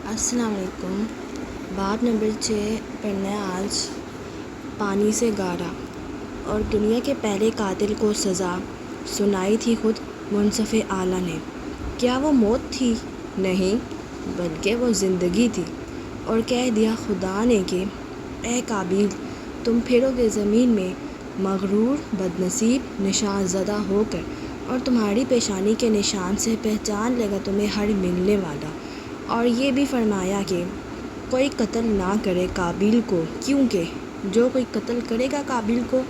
السلام علیکم۔ باب نمبر 6 پڑھنا ہے آج۔ پانی سے گارا اور دنیا کے پہلے قاتل کو سزا سنائی تھی خود منصف اعلیٰ نے۔ کیا وہ موت تھی؟ نہیں، بلکہ وہ زندگی تھی۔ اور کہہ دیا خدا نے کہ اے قابیل، تم پھرو گے زمین میں مغرور، بدنصیب، نشان زدہ ہو کر، اور تمہاری پیشانی کے نشان سے پہچان لے گا تمہیں ہر ملنے والا۔ اور یہ بھی فرمایا کہ کوئی قتل نہ کرے قابیل کو، کیونکہ جو کوئی قتل کرے گا قابیل کو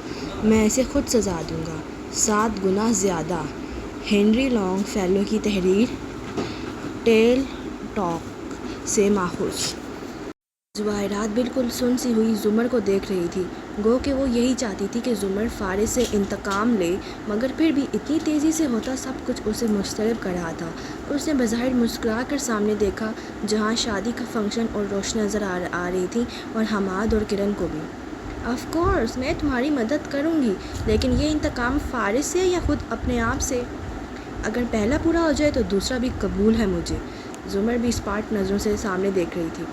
میں اسے خود سزا دوں گا 7 گنا زیادہ۔ ہنری لانگ فیلو کی تحریر، ٹیل ٹاک سے ماخوذ۔ جواہرات بالکل سن سی ہوئی زمر کو دیکھ رہی تھی، گو کہ وہ یہی چاہتی تھی کہ زمر فارس سے انتقام لے، مگر پھر بھی اتنی تیزی سے ہوتا سب کچھ اسے مضطرب کر رہا تھا۔ اس نے بظاہر مسکرا کر سامنے دیکھا جہاں شادی کا فنکشن اور روشنی نظر آ رہی تھی، اور حماد اور کرن کو بھی۔ آف کورس میں تمہاری مدد کروں گی، لیکن یہ انتقام فارس سے یا خود اپنے آپ سے؟ اگر پہلا پورا ہو جائے تو دوسرا بھی قبول ہے مجھے۔ زمر بھی اسپاٹ نظروں سے سامنے دیکھ رہی تھی۔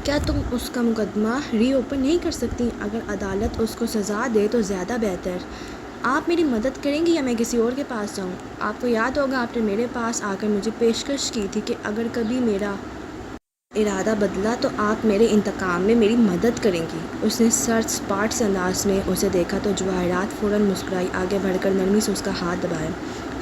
کیا تم اس کا مقدمہ ری اوپن نہیں کر سکتی؟ اگر عدالت اس کو سزا دے تو زیادہ بہتر۔ آپ میری مدد کریں گی یا میں کسی اور کے پاس جاؤں؟ آپ کو یاد ہوگا آپ نے میرے پاس آ کر مجھے پیشکش کی تھی کہ اگر کبھی میرا ارادہ بدلا تو آپ میرے انتقام میں میری مدد کریں گی۔ اس نے سر سپاٹ سے انداز میں اسے دیکھا تو جواہرات فوراً مسکرائی، آگے بڑھ کر نرمی سے اس کا ہاتھ دبایا۔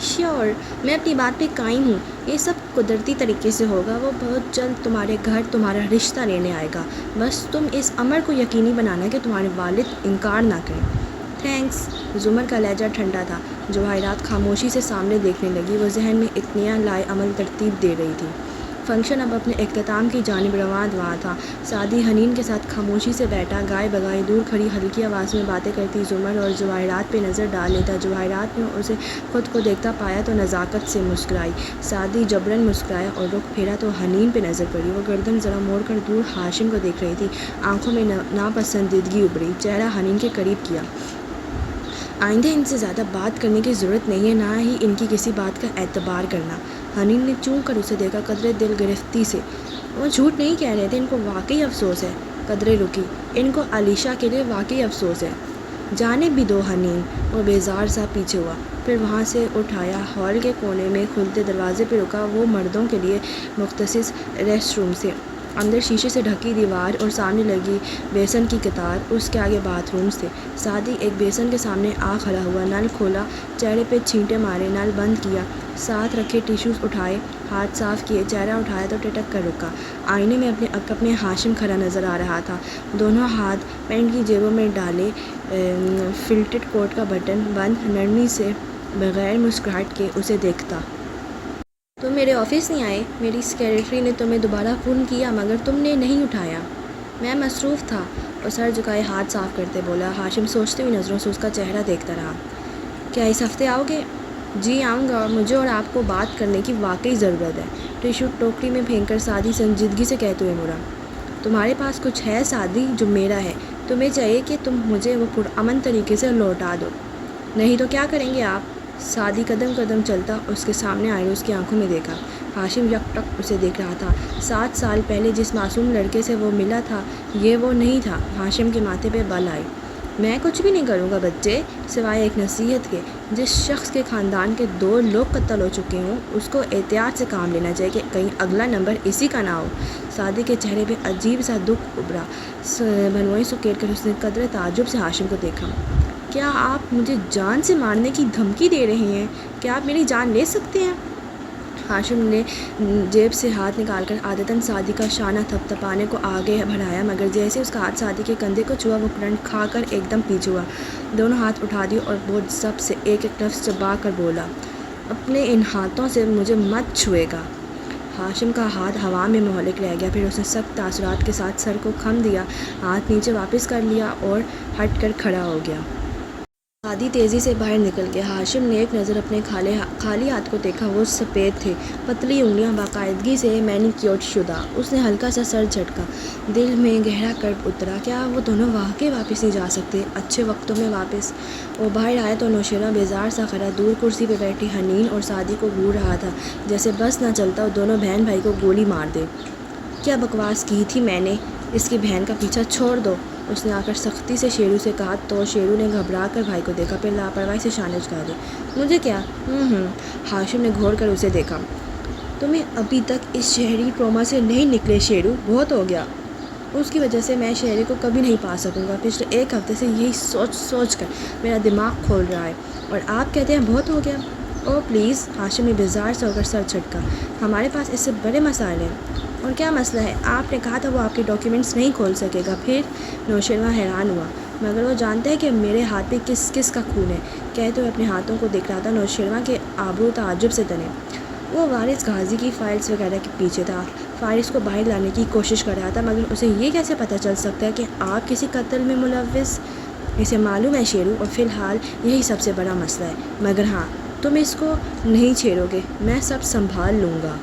شیور، میں اپنی بات پہ قائم ہوں۔ یہ سب قدرتی طریقے سے ہوگا۔ وہ بہت جلد تمہارے گھر تمہارا رشتہ لینے آئے گا۔ بس تم اس امر کو یقینی بنانا کہ تمہارے والد انکار نہ کریں۔ تھینکس۔ زمر کا لہجہ ٹھنڈا تھا۔ جواہرات خاموشی سے سامنے دیکھنے لگی، وہ ذہن میں اطمینان لائے عمل ترتیب دے رہی تھی۔ فنکشن اب اپنے اختتام کی جانب رواں تھا۔ سعدی حنین کے ساتھ خاموشی سے بیٹھا، گائے بگائے دور کھڑی ہلکی آواز میں باتیں کرتی زمر اور جواہرات پہ نظر ڈال لیتا۔ جواہرات نے اسے خود کو دیکھتا پایا تو نزاکت سے مسکرائی۔ سعدی جبراً مسکرایا اور رخ پھیرا تو حنین پہ نظر پڑی۔ وہ گردن ذرا موڑ کر دور ہاشم کو دیکھ رہی تھی، آنکھوں میں ناپسندیدگی ابھری، چہرہ حنین کے قریب کیا۔ آئندہ ان سے زیادہ بات کرنے کی ضرورت نہیں ہے، نہ ہی ان کی کسی بات کا اعتبار کرنا۔ حنین نے چونک کر اسے دیکھا قدرے دل گرفتی سے۔ وہ جھوٹ نہیں کہہ رہے تھے، ان کو واقعی افسوس ہے۔ قدرے رکی، ان کو علیشہ کے لیے واقعی افسوس ہے۔ جانے بھی دو حنین۔ وہ بیزار سا پیچھے ہوا، پھر وہاں سے اٹھایا، ہال کے کونے میں کھلتے دروازے پہ رکا۔ وہ مردوں کے لیے مختص ریسٹ روم سے، اندر شیشے سے ڈھکی دیوار اور سامنے لگی بیسن کی قطار، اس کے آگے باتھ رومز تھے۔ سعدی ایک بیسن کے سامنے آ کھڑا ہوا، نل کھولا، چہرے پہ چھینٹے مارے، نل بند کیا، ساتھ رکھے ٹیشوز اٹھائے، ہاتھ صاف کیے، چہرہ اٹھایا تو ٹٹک کر رکا۔ آئینے میں اپنے ہاشم کھڑا نظر آ رہا تھا، دونوں ہاتھ پینٹ کی جیبوں میں ڈالے، فلٹڈ کوٹ کا بٹن بند، نرمی سے بغیر مسکراہٹ کے اسے دیکھتا۔ تم میرے آفس نہیں آئے؟ میری سیکریٹری نے تمہیں دوبارہ فون کیا مگر تم نے نہیں اٹھایا۔ میں مصروف تھا، اور سر جھکائے ہاتھ صاف کرتے بولا۔ ہاشم سوچتی ہوئی نظروں سے اس کا چہرہ دیکھتا رہا۔ کیا اس ہفتے آؤ گے؟ جی آؤں گا، مجھے اور آپ کو بات کرنے کی واقعی ضرورت ہے۔ ٹیشو ٹوکری میں پھینک کر سعدی سنجیدگی سے کہتے ہوئے مڑا۔ تمہارے پاس کچھ ہے سعدی جو میرا ہے؟ تمہیں چاہیے کہ تم مجھے وہ پرامن طریقے سے لوٹا دو، نہیں تو کیا کریں گے آپ؟ سعدی قدم قدم چلتا اس کے سامنے آئے، اس کی آنکھوں میں دیکھا۔ ہاشم یک ٹک اسے دیکھ رہا تھا۔ 7 سال پہلے جس معصوم لڑکے سے وہ ملا تھا یہ وہ نہیں تھا۔ ہاشم کے ماتھے پہ بل آئی۔ میں کچھ بھی نہیں کروں گا بچے، سوائے ایک نصیحت کے۔ جس شخص کے خاندان کے 2 لوگ قتل ہو چکے ہوں اس کو احتیاط سے کام لینا چاہیے کہ کہیں اگلا نمبر اسی کا نہ ہو۔ سعدی کے چہرے پہ عجیب سا دکھ ابھرا، بھنوئی سکیٹ کر اس نے قدرے تعجب سے ہاشم کو دیکھا۔ کیا آپ مجھے جان سے مارنے کی دھمکی دے رہے ہیں؟ کیا آپ میری جان لے سکتے ہیں؟ ہاشم نے جیب سے ہاتھ نکال کر عادتاً سعدی کا شانہ تھپ تھپانے کو آگے بڑھایا، مگر جیسے اس کا ہاتھ سعدی کے کندھے کو چھوا وہ کرنٹ کھا کر ایک دم پیچھے ہوا، دونوں ہاتھ اٹھا دیے اور بہت ضبط سے ایک ایک لفظ چبا کر بولا، اپنے ان ہاتھوں سے مجھے مت چھوئے گا۔ ہاشم کا ہاتھ ہوا میں مہلک رہ گیا، پھر اس نے سخت تاثرات کے ساتھ سر کو خم دیا، ہاتھ نیچے واپس کر لیا اور ہٹ کر کھڑا ہو گیا۔ سعدی تیزی سے باہر نکل گیا۔ ہاشم نے ایک نظر اپنے خالی ہاتھ کو دیکھا، وہ سفید تھے، پتلی انگلیاں باقاعدگی سے مینیکیور شدہ۔ اس نے ہلکا سا سر جھٹکا، دل میں گہرا کرب اترا۔ کیا وہ دونوں واقعی واپس نہیں جا سکتے، اچھے وقتوں میں واپس؟ وہ باہر آیا تو نوشیرہ بیزار سا کھڑا دور کرسی پہ بیٹھی حنین اور سعدی کو گھور رہا تھا، جیسے بس نہ چلتا اور دونوں بہن بھائی کو گولی مار دے۔ کیا بکواس کی تھی میں نے، اس کی بہن کا پیچھا چھوڑ دو، اس نے آ کر سختی سے شیرو سے کہا تو شیرو نے گھبرا کر بھائی کو دیکھا، پھر لاپرواہی سے شانے جھکا دی۔ مجھے کیا؟ ہاشم نے گھور کر اسے دیکھا۔ تمہیں ابھی تک اس شہری ٹراما سے نہیں نکلے شیرو، بہت ہو گیا۔ اس کی وجہ سے میں شہری کو کبھی نہیں پا سکوں گا، پچھلے ایک ہفتے سے یہی سوچ سوچ کر میرا دماغ کھول رہا ہے، اور آپ کہتے ہیں بہت ہو گیا؟ او پلیز، ہاشم نے بیزار سے ہو کر سر جھٹکا، ہمارے پاس اس سے بڑے مسائل ہیں۔ اور کیا مسئلہ ہے؟ آپ نے کہا تھا وہ آپ کے ڈاکیومنٹس نہیں کھول سکے گا۔ پھر نوشیروان حیران ہوا، مگر وہ جانتا ہے کہ میرے ہاتھ پہ کس کس کا خون ہے، کہتے ہوئے اپنے ہاتھوں کو دیکھ رہا تھا۔ نوشیروان کے آبرو تعجب سے تنے۔ وہ وارث غازی کی فائلز وغیرہ کے پیچھے تھا، فارس کو باہر لانے کی کوشش کر رہا تھا، مگر اسے یہ کیسے پتہ چل سکتا ہے کہ آپ کسی قتل میں ملوث؟ اسے معلوم ہے شیرو، اور فی الحال یہی سب سے بڑا مسئلہ ہے، مگر ہاں تم اس کو نہیں چھیڑو گے، میں سب سنبھال لوں گا۔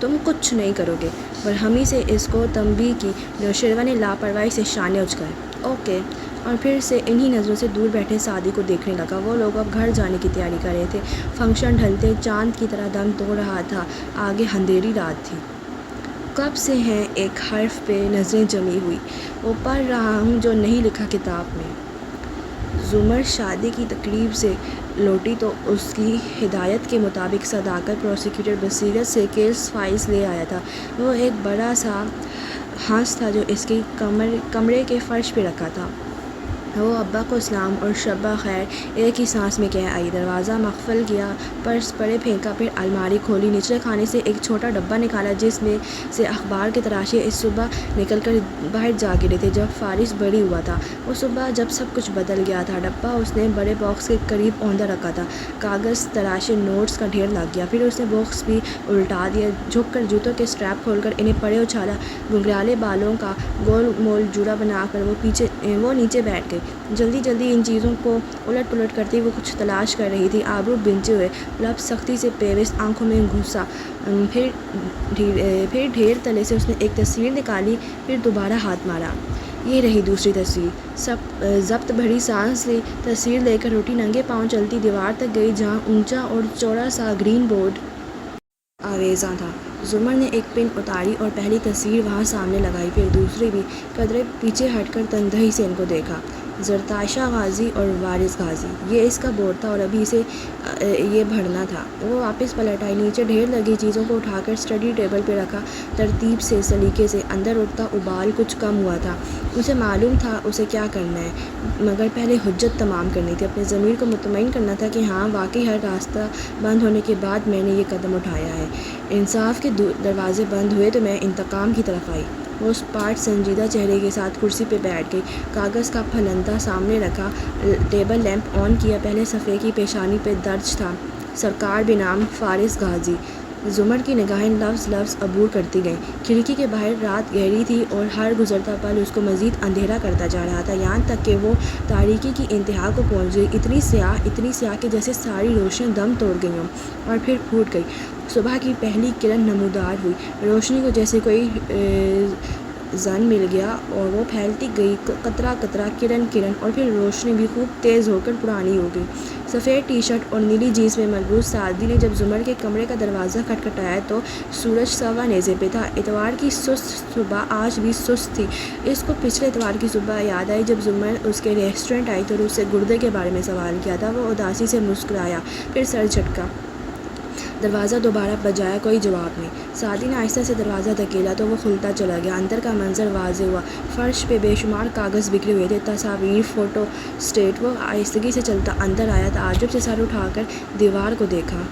تم کچھ نہیں کرو گے، برہمی سے اس کو تنبیہ کی۔ نوشیروان نے لاپرواہی سے شانے اچکائے۔ اوکے، اور پھر سے انہی نظروں سے دور بیٹھے سعدی کو دیکھنے لگا۔ وہ لوگ اب گھر جانے کی تیاری کر رہے تھے، فنکشن ڈھلتے چاند کی طرح دم توڑ رہا تھا، آگے اندھیری رات تھی۔ کب سے ہیں ایک حرف پہ نظریں جمی ہوئی، وہ پڑھ رہا ہوں جو نہیں لکھا کتاب میں۔ زمر شادی کی تقریب سے لوٹی تو اس کی ہدایت کے مطابق صداقت پروسیکیوٹر بصیرت سے کیس فائلز لے آیا تھا۔ وہ ایک بڑا سا ہانس تھا جو اس کی کمرے کے فرش پہ رکھا تھا۔ وہ ابا کو سلام اور شبہ خیر ایک ہی سانس میں کہہ آئی۔ دروازہ مقفل کیا، پرس پڑے پھینکا، پھر الماری کھولی، نچلے خانے سے ایک چھوٹا ڈبہ نکالا جس میں سے اخبار کے تراشے اس صبح نکل کر باہر جا گرے تھے جب فارس بری ہوا تھا۔ وہ صبح جب سب کچھ بدل گیا تھا۔ ڈبہ اس نے بڑے باکس کے قریب اوندا رکھا تھا، کاغذ تراشے نوٹس کا ڈھیر لگ گیا۔ پھر اس نے باکس بھی الٹا دیا، جھک کر جوتوں کے اسٹریپ کھول کر انہیں پڑے اچھالا، گھنگھرالے بالوں کا گول مول جوڑا بنا کر وہ نیچے بیٹھ گئی۔ جلدی جلدی ان چیزوں کو الٹ پلٹ کرتی وہ کچھ تلاش کر رہی تھی، آبرو بھنچے ہوئے، لب سختی سے پیوست، آنکھوں میں غصہ۔ پھر ڈھیر تلے سے اس نے ایک تصویر نکالی، پھر دوبارہ ہاتھ مارا۔ یہ رہی دوسری تصویر۔ ضبط بھری سانس لی، تصویر لے کر اٹھی، ننگے پاؤں چلتی دیوار تک گئی جہاں اونچا اور چوڑا سا گرین بورڈ آویزاں تھا۔ زمر نے ایک پن اتاری اور پہلی تصویر وہاں سامنے لگائی، پھر دوسری بھی۔ قدرے پیچھے ہٹ کر تندہی سے ان کو دیکھا۔ زرتاشا غازی اور وارث غازی، یہ اس کا بورڈ تھا اور ابھی اسے یہ بھرنا تھا۔ وہ واپس پلٹ آئی، نیچے ڈھیر لگی چیزوں کو اٹھا کر اسٹڈی ٹیبل پہ رکھا، ترتیب سے، سلیقے سے۔ اندر اٹھتا ابال کچھ کم ہوا تھا۔ اسے معلوم تھا اسے کیا کرنا ہے، مگر پہلے حجت تمام کرنی تھی، اپنے ضمیر کو مطمئن کرنا تھا کہ ہاں واقعی ہر راستہ بند ہونے کے بعد میں نے یہ قدم اٹھایا ہے۔ انصاف کے دروازے بند ہوئے تو میں انتقام کی طرف آئی۔ وہ سپاٹ سنجیدہ چہرے کے ساتھ کرسی پہ بیٹھ گئی، کاغذ کا پھلندا سامنے رکھا، ٹیبل لیمپ آن کیا۔ پہلے صفحے کی پیشانی پہ درج تھا، سرکار بنام فارس غازی۔ زمر کی نگاہیں لفظ لفظ عبور کرتی گئیں۔ کھڑکی کے باہر رات گہری تھی اور ہر گزرتا پل اس کو مزید اندھیرا کرتا جا رہا تھا، یہاں تک کہ وہ تاریکی کی انتہا کو پہنچ گئی، اتنی سیاہ کہ جیسے ساری روشنیاں دم توڑ گئی ہوں اور پھر پھوٹ گئی۔ صبح کی پہلی کرن نمودار ہوئی، روشنی کو جیسے کوئی زن مل گیا اور وہ پھیلتی گئی، قطرہ قطرہ، کرن کرن، اور پھر روشنی بھی خوب تیز ہو کر پرانی ہو گئی۔ سفید ٹی شرٹ اور نیلی جینس میں ملبوس سعدی نے جب زمر کے کمرے کا دروازہ کھٹکھٹایا تو سورج سوا نیزے پہ تھا۔ اتوار کی سست صبح آج بھی سست تھی۔ اس کو پچھلے اتوار کی صبح یاد آئی جب زمر اس کے ریسٹورنٹ آئی تو اس سے گردے کے بارے میں سوال کیا تھا۔ وہ اداسی سے مسکرایا، پھر سر جھٹکا۔ دروازہ دوبارہ بجایا، کوئی جواب نہیں۔ سعدی نے آہستہ سے دروازہ دھکیلا تو وہ کھلتا چلا گیا۔ اندر کا منظر واضح ہوا، فرش پہ بے شمار کاغذ بکھرے ہوئے تھے، تصاویر، فوٹو اسٹیٹ۔ وہ آہستگی سے چلتا اندر آیا، تعجب سے سر اٹھا کر دیوار کو دیکھا۔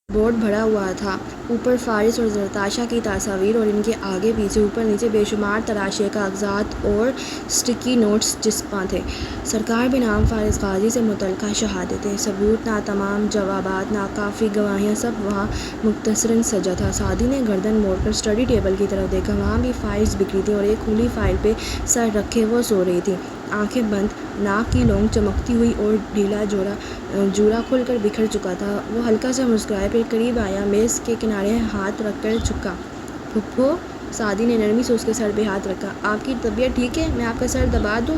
بورڈ بھرا ہوا تھا، اوپر فارس اور زرتاشا کی تصاویر اور ان کے آگے پیچھے، اوپر نیچے بے شمار تراشے کاغذات اور اسٹکی نوٹس چسپاں تھے۔ سرکار بنام فارس غازی سے متعلقہ شہادتیں، ثبوت ناتمام، جوابات ناکافی، گواہیاں، سب وہاں مختصراً سجا تھا۔ سعدی نے گردن موڑ کر اسٹڈی ٹیبل کی طرف دیکھا، وہاں بھی فائلز بکھری تھیں اور ایک کھلی فائل پہ سر رکھے وہ سو رہی تھی، آنکھیں بند، ناک کی لونگ چمکتی ہوئی اور ڈھیلا جوڑا کھل کر بکھر چکا تھا۔ وہ ہلکا سا مسکرایا، پھر قریب آیا، میز کے کنارے ہاتھ رکھ کر جھکا۔ پھپھو، سعدی نے نرمی سے اس کے سر پہ ہاتھ رکھا، آپ کی طبیعت ٹھیک ہے؟ میں آپ کا سر دبا دوں؟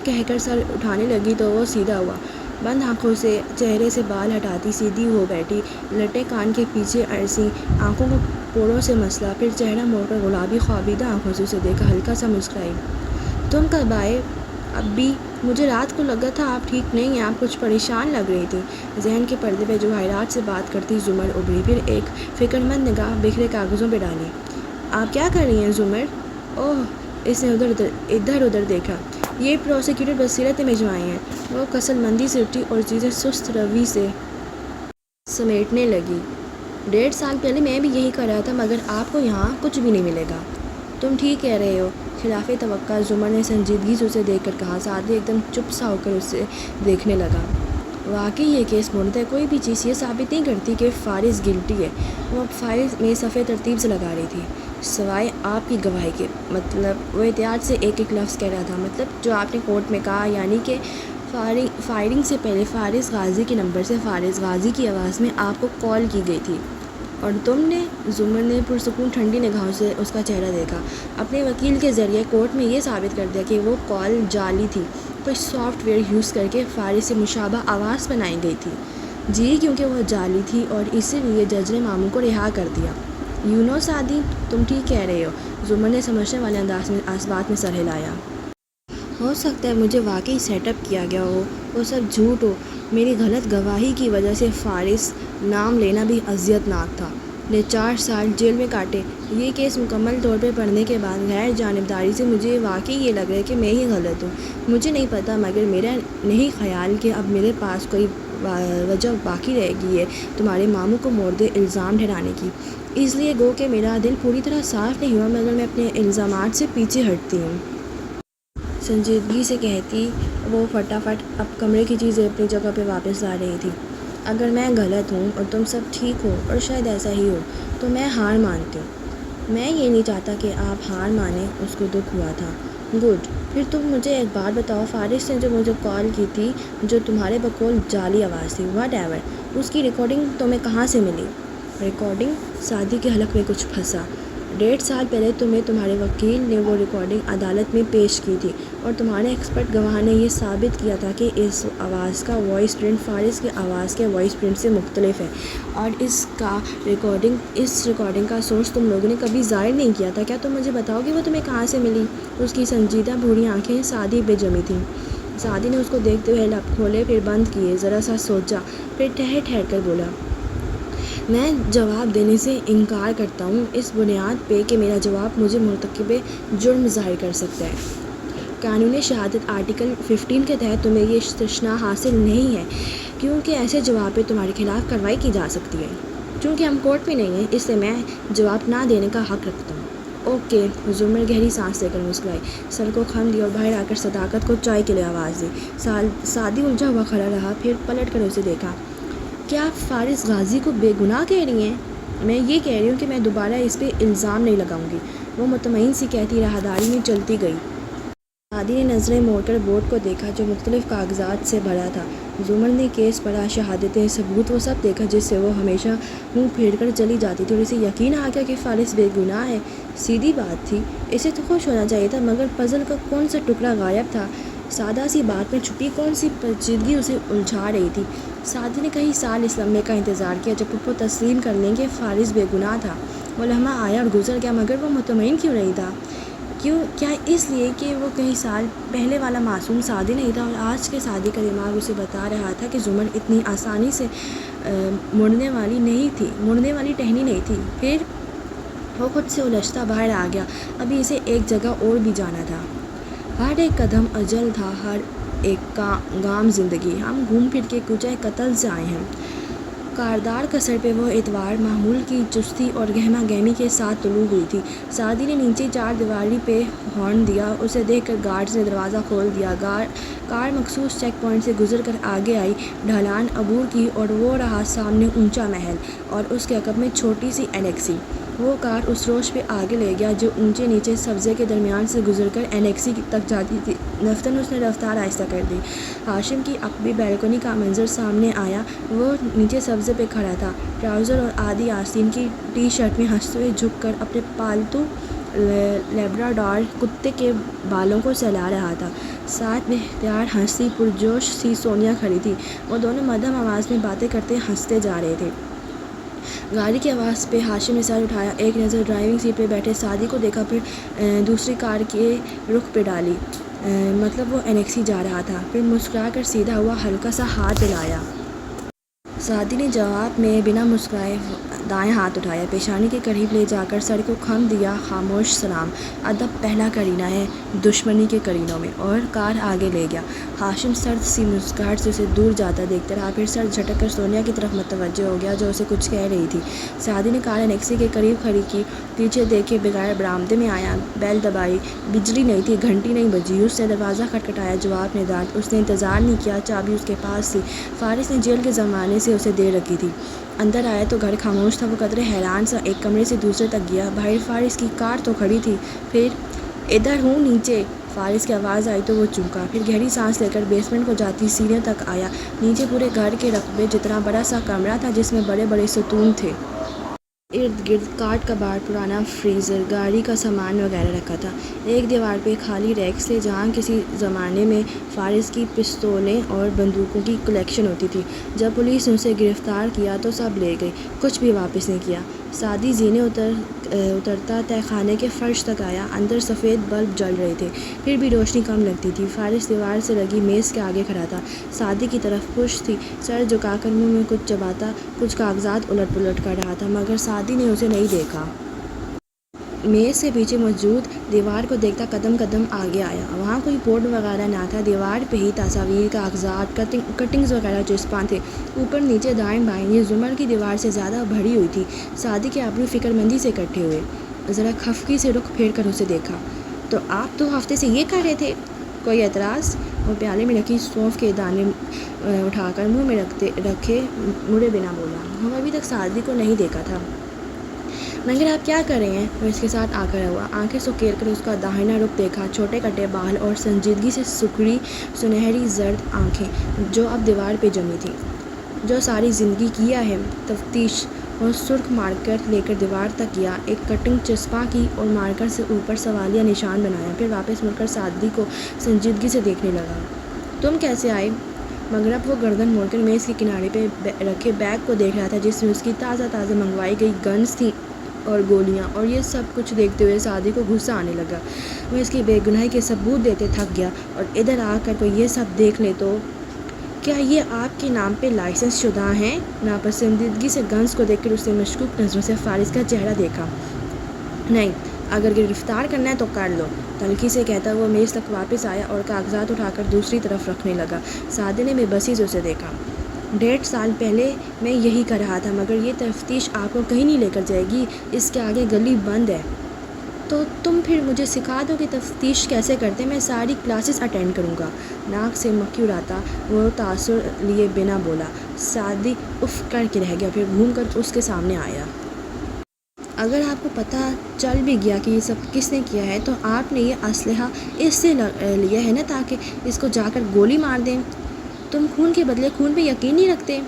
کہہ کر سر اٹھانے لگی تو وہ سیدھا ہوا۔ بند آنکھوں سے چہرے سے بال ہٹاتی سیدھی ہو بیٹھی، لٹے کان کے پیچھے ارسی، آنکھوں کو کوڑوں سے مسئلہ، پھر چہرہ موڑ کر گلابی خوابیدہ آنکھوں سے اسے دیکھا، ہلکا سا مسکرائی۔ تم کب آئے؟ اب بھی؟ مجھے رات کو لگا تھا آپ ٹھیک نہیں ہیں، آپ کچھ پریشان لگ رہی تھی۔ ذہن کے پردے پہ جواہرات سے بات کرتی زمر ابھری، پھر ایک فکرمند نگاہ بکھرے کاغذوں پہ ڈالی۔ آپ کیا کر رہی ہیں زمر؟ اوہ، اس نے ادھر ادھر دیکھا۔ یہ پروسیکیوٹر بصیرت مجموعی ہیں۔ وہ کسل مندی سے اٹھی اور چیزیں سست روی سے سمیٹنے لگی۔ 1.5 سال پہلے میں بھی یہی کر رہا تھا، مگر آپ کو یہاں کچھ بھی نہیں ملے گا۔ تم ٹھیک کہہ رہے ہو، خلاف توقع زمر نے سنجیدگی سے اسے دیکھ کر کہا۔ سعدی ایک دم چپ سا ہو کر اسے دیکھنے لگا۔ واقعی یہ کیس مڑتا ہے، کوئی بھی چیز یہ ثابت نہیں کرتی کہ فارس گلٹی ہے۔ وہ اب فائل میں صفحے ترتیب سے لگا رہی تھی۔ سوائے آپ کی گواہی کے، مطلب وہ احتیاط سے ایک ایک لفظ کہہ رہا تھا، مطلب جو آپ نے کورٹ میں کہا، یعنی کہ فائرنگ سے پہلے فارس غازی کے نمبر سے فارس غازی کی آواز میں آپ کو کال کی گئی تھی، اور تم نے؟ زمر نے پرسکون ٹھنڈی نگاہوں سے اس کا چہرہ دیکھا۔ اپنے وکیل کے ذریعے کورٹ میں یہ ثابت کر دیا کہ وہ کال جعلی تھی، کچھ سافٹ ویئر یوز کر کے فارس سے مشابہ آواز بنائی گئی تھی۔ جی، کیونکہ وہ جعلی تھی اور اسی لیے جج نے ماموں کو رہا کر دیا۔ سعدی، تم ٹھیک کہہ رہے ہو، زمر نے سمجھنے والے انداز میں اس بات میں سر ہلایا۔ ہو سکتا ہے مجھے واقعی سیٹ اپ کیا گیا ہو، وہ سب جھوٹ ہو، میری غلط گواہی کی وجہ سے فارس نام لینا بھی اذیت ناک تھا۔ نے 4 سال جیل میں کاٹے۔ یہ کیس مکمل طور پہ پڑھنے کے بعد غیر جانبداری سے مجھے واقعی یہ لگ رہا ہے کہ میں ہی غلط ہوں۔ مجھے نہیں پتہ، مگر میرا نہیں خیال کہ اب میرے پاس کوئی وجہ باقی رہ گئی ہے تمہارے ماموں کو مورد الزام ٹھہرانے کی۔ اس لیے گو کہ میرا دل پوری طرح صاف نہیں ہوا، مگر میں اپنے الزامات سے پیچھے ہٹتی ہوں۔ سنجیدگی سے کہتی وہ فٹافٹ اب کمرے کی چیزیں اپنی جگہ پہ واپس لا رہی تھی۔ اگر میں غلط ہوں اور تم سب ٹھیک ہو، اور شاید ایسا ہی ہو، تو میں ہار مانتی ہوں۔ میں یہ نہیں چاہتا کہ آپ ہار مانیں، اس کو دکھ ہوا تھا۔ گڈ، پھر تم مجھے ایک بات بتاؤ، فارس نے جو مجھے کال کی تھی، جو تمہارے بقول جعلی آواز تھی، واٹ ایور، اس کی ریکارڈنگ تمہیں کہاں سے ملی؟ ریکارڈنگ؟ سعدی کے حلق میں کچھ پھنسا۔ 1.5 سال پہلے تمہیں تمہارے وکیل نے وہ ریکارڈنگ عدالت میں پیش کی تھی، اور تمہارے ایکسپرٹ گواہ نے یہ ثابت کیا تھا کہ اس آواز کا وائس پرنٹ فارس کی آواز کے وائس پرنٹ سے مختلف ہے، اور اس ریکارڈنگ کا سورس تم لوگوں نے کبھی ظاہر نہیں کیا تھا۔ کیا تم مجھے بتاؤ کہ وہ تمہیں کہاں سے ملی؟ اس کی سنجیدہ بھوری آنکھیں سعدی پہ جمی تھیں۔ سعدی نے اس کو دیکھتے ہوئے لب کھولے، پھر بند کیے، ذرا سا سوچا، پھر ٹھہر کر بولا، میں جواب دینے سے انکار کرتا ہوں، اس بنیاد پہ کہ میرا جواب مجھے مرتکب جرم ظاہر کر سکتا ہے۔ قانون شہادت آرٹیکل 15 کے تحت تمہیں یہ استثناء حاصل نہیں ہے، کیونکہ ایسے جواب پہ تمہارے خلاف کارروائی کی جا سکتی ہے۔ چونکہ ہم کورٹ میں نہیں ہیں، اس لیے میں جواب نہ دینے کا حق رکھتا ہوں۔ اوکے، زمر گہری سانس لے کر مسکرائی، سر کو خم دیا اور باہر آ کر صداقت کو چائے کے لیے آواز دی۔ سعدی الجھا ہوا کھڑا رہا، پھر پلٹ کر اسے دیکھا۔ کیا آپ فارس غازی کو بے گناہ کہہ رہی ہیں؟ میں یہ کہہ رہی ہوں کہ میں دوبارہ اس پہ الزام نہیں لگاؤں گی، وہ مطمئن سی کہتی راہداری میں چلتی گئی۔ سعدی نے نظریں موڑ کر بورڈ کو دیکھا جو مختلف کاغذات سے بھرا تھا۔ زمر نے کیس پڑھا، شہادتیں، ثبوت، وہ سب دیکھا جس سے وہ ہمیشہ منہ پھیر کر چلی جاتی تھی، اور اسے یقین آ گیا کہ فارس بے گناہ ہے۔ سیدھی بات تھی، اسے تو خوش ہونا چاہیے تھا، مگر پزل کا کون سا ٹکڑا غائب تھا؟ سادہ سی بات میں چھپی کون سی پیچیدگی اسے الجھا رہی تھی؟ سعدی نے کئی سال اس لمحے کا انتظار کیا جب وہ تسلیم کر لیں کہ فارس بے گناہ تھا۔ وہ لمحہ آیا اور گزر گیا، مگر وہ مطمئن کیوں نہیں تھا؟ کیا اس لیے کہ وہ کئی سال پہلے والا معصوم سعدی نہیں تھا، اور آج کے سعدی کا دماغ اسے بتا رہا تھا کہ زمر اتنی آسانی سے مڑنے والی ٹہنی نہیں تھی۔ پھر وہ خود سے الجھتا باہر آ گیا۔ ابھی اسے ایک جگہ اور بھی جانا تھا۔ ہر ایک قدم اجل تھا، ہر ایک گام زندگی۔ ہم گھوم پھر کے کوچہ قتل سے آئے ہیں۔ کاردار کسر پہ وہ اتوار معمول کی چستی اور گہما گہمی کے ساتھ طلوع ہوئی تھی۔ سعدی نے نیچے 4 دیواری پہ ہارن دیا، اسے دیکھ کر گارڈز نے دروازہ کھول دیا۔ کار مخصوص چیک پوائنٹ سے گزر کر آگے آئی، ڈھلان عبور کی، اور وہ رہا سامنے اونچا محل، اور اس کے عقب میں چھوٹی سی انیکسی۔ وہ کار اس روش پہ آگے لے گیا جو اونچے نیچے سبزے کے درمیان سے گزر کر انیکسی تک جاتی تھی۔ نفتن اس نے رفتار آہستہ کر دی۔ ہاشم کی عقبی بیلکنی کا منظر سامنے آیا۔ وہ نیچے سبزے پہ کھڑا تھا، ٹراؤزر اور آدھی آستین کی ٹی شرٹ میں، ہنستے ہوئے جھک کر اپنے پالتو لیبراڈور کتے کے بالوں کو سہلا رہا تھا۔ ساتھ میں اختیار ہنسی پرجوش سی سونیا کھڑی تھی۔ وہ دونوں مدھم آواز میں باتیں کرتے ہنستے جا رہے تھے۔ گاڑی کی آواز پہ ہاشم نے سر اٹھایا، ایک نظر ڈرائیونگ سیٹ پہ بیٹھے سعدی کو دیکھا، پھر دوسری کار کے رخ پہ ڈالی، مطلب وہ انیکسی جا رہا تھا۔ پھر مسکرا کر سیدھا ہوا، ہلکا سا ہاتھ ہلایا۔ سعدی نے جواب میں بنا مسکرائے دائیں ہاتھ اٹھایا، پیشانی کے قریب لے جا کر سر کو خم دیا۔ خاموش سلام، ادب پہلا کرینہ ہے دشمنی کے کرینوں میں، اور کار آگے لے گیا۔ ہاشم سرد سی مسکراہٹ سے اسے دور جاتا دیکھتا رہا، پھر سر جھٹک کر سونیا کی طرف متوجہ ہو گیا جو اسے کچھ کہہ رہی تھی۔ سعدی نے کار انیکسی کے قریب کھڑی کی، پیچھے دیکھے بغیر برآمدے میں آیا، بیل دبائی، بجلی نہیں تھی، گھنٹی نہیں بجی۔ اس نے دروازہ کھٹکھٹایا، جواب ندارد۔ اس نے انتظار نہیں کیا، چابی اس کے پاس تھی، فارس نے جیل کے زمانے سے اسے دے رکھی تھی۔ اندر آیا تو گھر خاموش تھا، وہ قدرے حیران سا ایک کمرے سے دوسرے تک گیا۔ باہر فارس کی کار تو کھڑی تھی، پھر ادھر ہوں نیچے، فارس کی آواز آئی تو وہ چونکا، پھر گہری سانس لے کر بیسمنٹ کو جاتی سیڑھیوں تک آیا۔ نیچے پورے گھر کے رقبے جتنا بڑا سا کمرہ تھا جس میں بڑے بڑے ستون تھے۔ ارد گرد کاٹ کباڑ، پرانا فریزر، گاڑی کا سامان وغیرہ رکھا تھا۔ ایک دیوار پہ خالی ریکس تھے جہاں کسی زمانے میں فارس کی پستولیں اور بندوقوں کی کلیکشن ہوتی تھی۔ جب پولیس نے اسے گرفتار کیا تو سب لے گئی، کچھ بھی واپس نہیں کیا۔ سعدی زینے اترتا تہہ خانے کے فرش تک آیا، اندر سفید بلب جل رہے تھے، پھر بھی روشنی کم لگتی تھی۔ فارس دیوار سے لگی میز کے آگے کھڑا تھا، سعدی کی طرف پشت تھی، سر جھکا کر منہ میں کچھ چباتا، کچھ کاغذات الٹ پلٹ کر رہا تھا، مگر سعدی نے اسے نہیں دیکھا۔ میز سے پیچھے موجود دیوار کو دیکھتا قدم قدم آگے آیا، وہاں کوئی بورڈ وغیرہ نہ تھا، دیوار پہ ہی تصاویر، کاغذات، کٹنگز وغیرہ چسپاں تھے، اوپر نیچے دائیں بائیں۔ یہ زمر کی دیوار سے زیادہ بھری ہوئی تھی۔ سعدی کے ابرو فکر مندی سے اکٹھے ہوئے، ذرا خفگی سے رخ پھیر کر اسے دیکھا۔ تو آپ 2 ہفتے سے یہ کر رہے تھے؟ کوئی اعتراض؟ وہ پیالے میں رکھی سونف کے دانے اٹھا کر منہ میں رکھے مڑے بنا بولا، وہ ابھی تک سعدی کو نہیں دیکھا تھا۔ مگر آپ کیا کر رہے ہیں؟ وہ اس کے ساتھ آ کر ہوا، آنکھیں سکیڑ کر اس کا داہنا رخ دیکھا، چھوٹے کٹے بال اور سنجیدگی سے سکڑی سنہری زرد آنکھیں جو اب دیوار پہ جمی تھیں۔ جو ساری زندگی کیا ہے تفتیش۔ وہ سرخ مارکر لے کر دیوار تک گیا، ایک کٹنگ چسپاں کی اور مارکر سے اوپر سوالیہ نشان بنایا، پھر واپس مڑ کر سعدی کو سنجیدگی سے دیکھنے لگا۔ تم کیسے آئے؟ مگر اب وہ گردن موڑ کر میز کے کنارے پہ رکھے بیگ کو دیکھ رہا تھا جس میں اس کی تازہ منگوائی گئی گنز تھیں اور گولیاں، اور یہ سب کچھ دیکھتے ہوئے سعدی کو غصہ آنے لگا۔ وہ اس کی بے گناہی کے ثبوت دیتے تھک گیا، اور ادھر آ کر کوئی یہ سب دیکھ لے تو کیا یہ آپ کے نام پہ لائسنس شدہ ہیں؟ ناپسندیدگی سے گنز کو دیکھ کر اس نے مشکوک نظروں سے فارس کا چہرہ دیکھا۔ نہیں، اگر گرفتار کرنا ہے تو کر لو، تلخی سے کہتا وہ میز تک واپس آیا اور کاغذات اٹھا کر دوسری طرف رکھنے لگا۔ سعدی نے بے بسی سے اسے دیکھا۔ 1.5 سال پہلے میں یہی کر رہا تھا، مگر یہ تفتیش آپ کو کہیں نہیں لے کر جائے گی، اس کے آگے گلی بند ہے۔ تو تم پھر مجھے سکھا دو کہ تفتیش کیسے کرتے، میں ساری کلاسز اٹینڈ کروں گا۔ ناک سے مکھی اڑاتا وہ تاثر لیے بنا بولا۔ سعدی اف کر کے رہ گیا، پھر گھوم کر اس کے سامنے آیا۔ اگر آپ کو پتہ چل بھی گیا کہ یہ سب کس نے کیا ہے تو آپ نے یہ اسلحہ اس سے لیا ہے نا تاکہ اس کو جا کر گولی مار دیں۔ تم خون کے بدلے خون پہ یقین نہیں رکھتے؟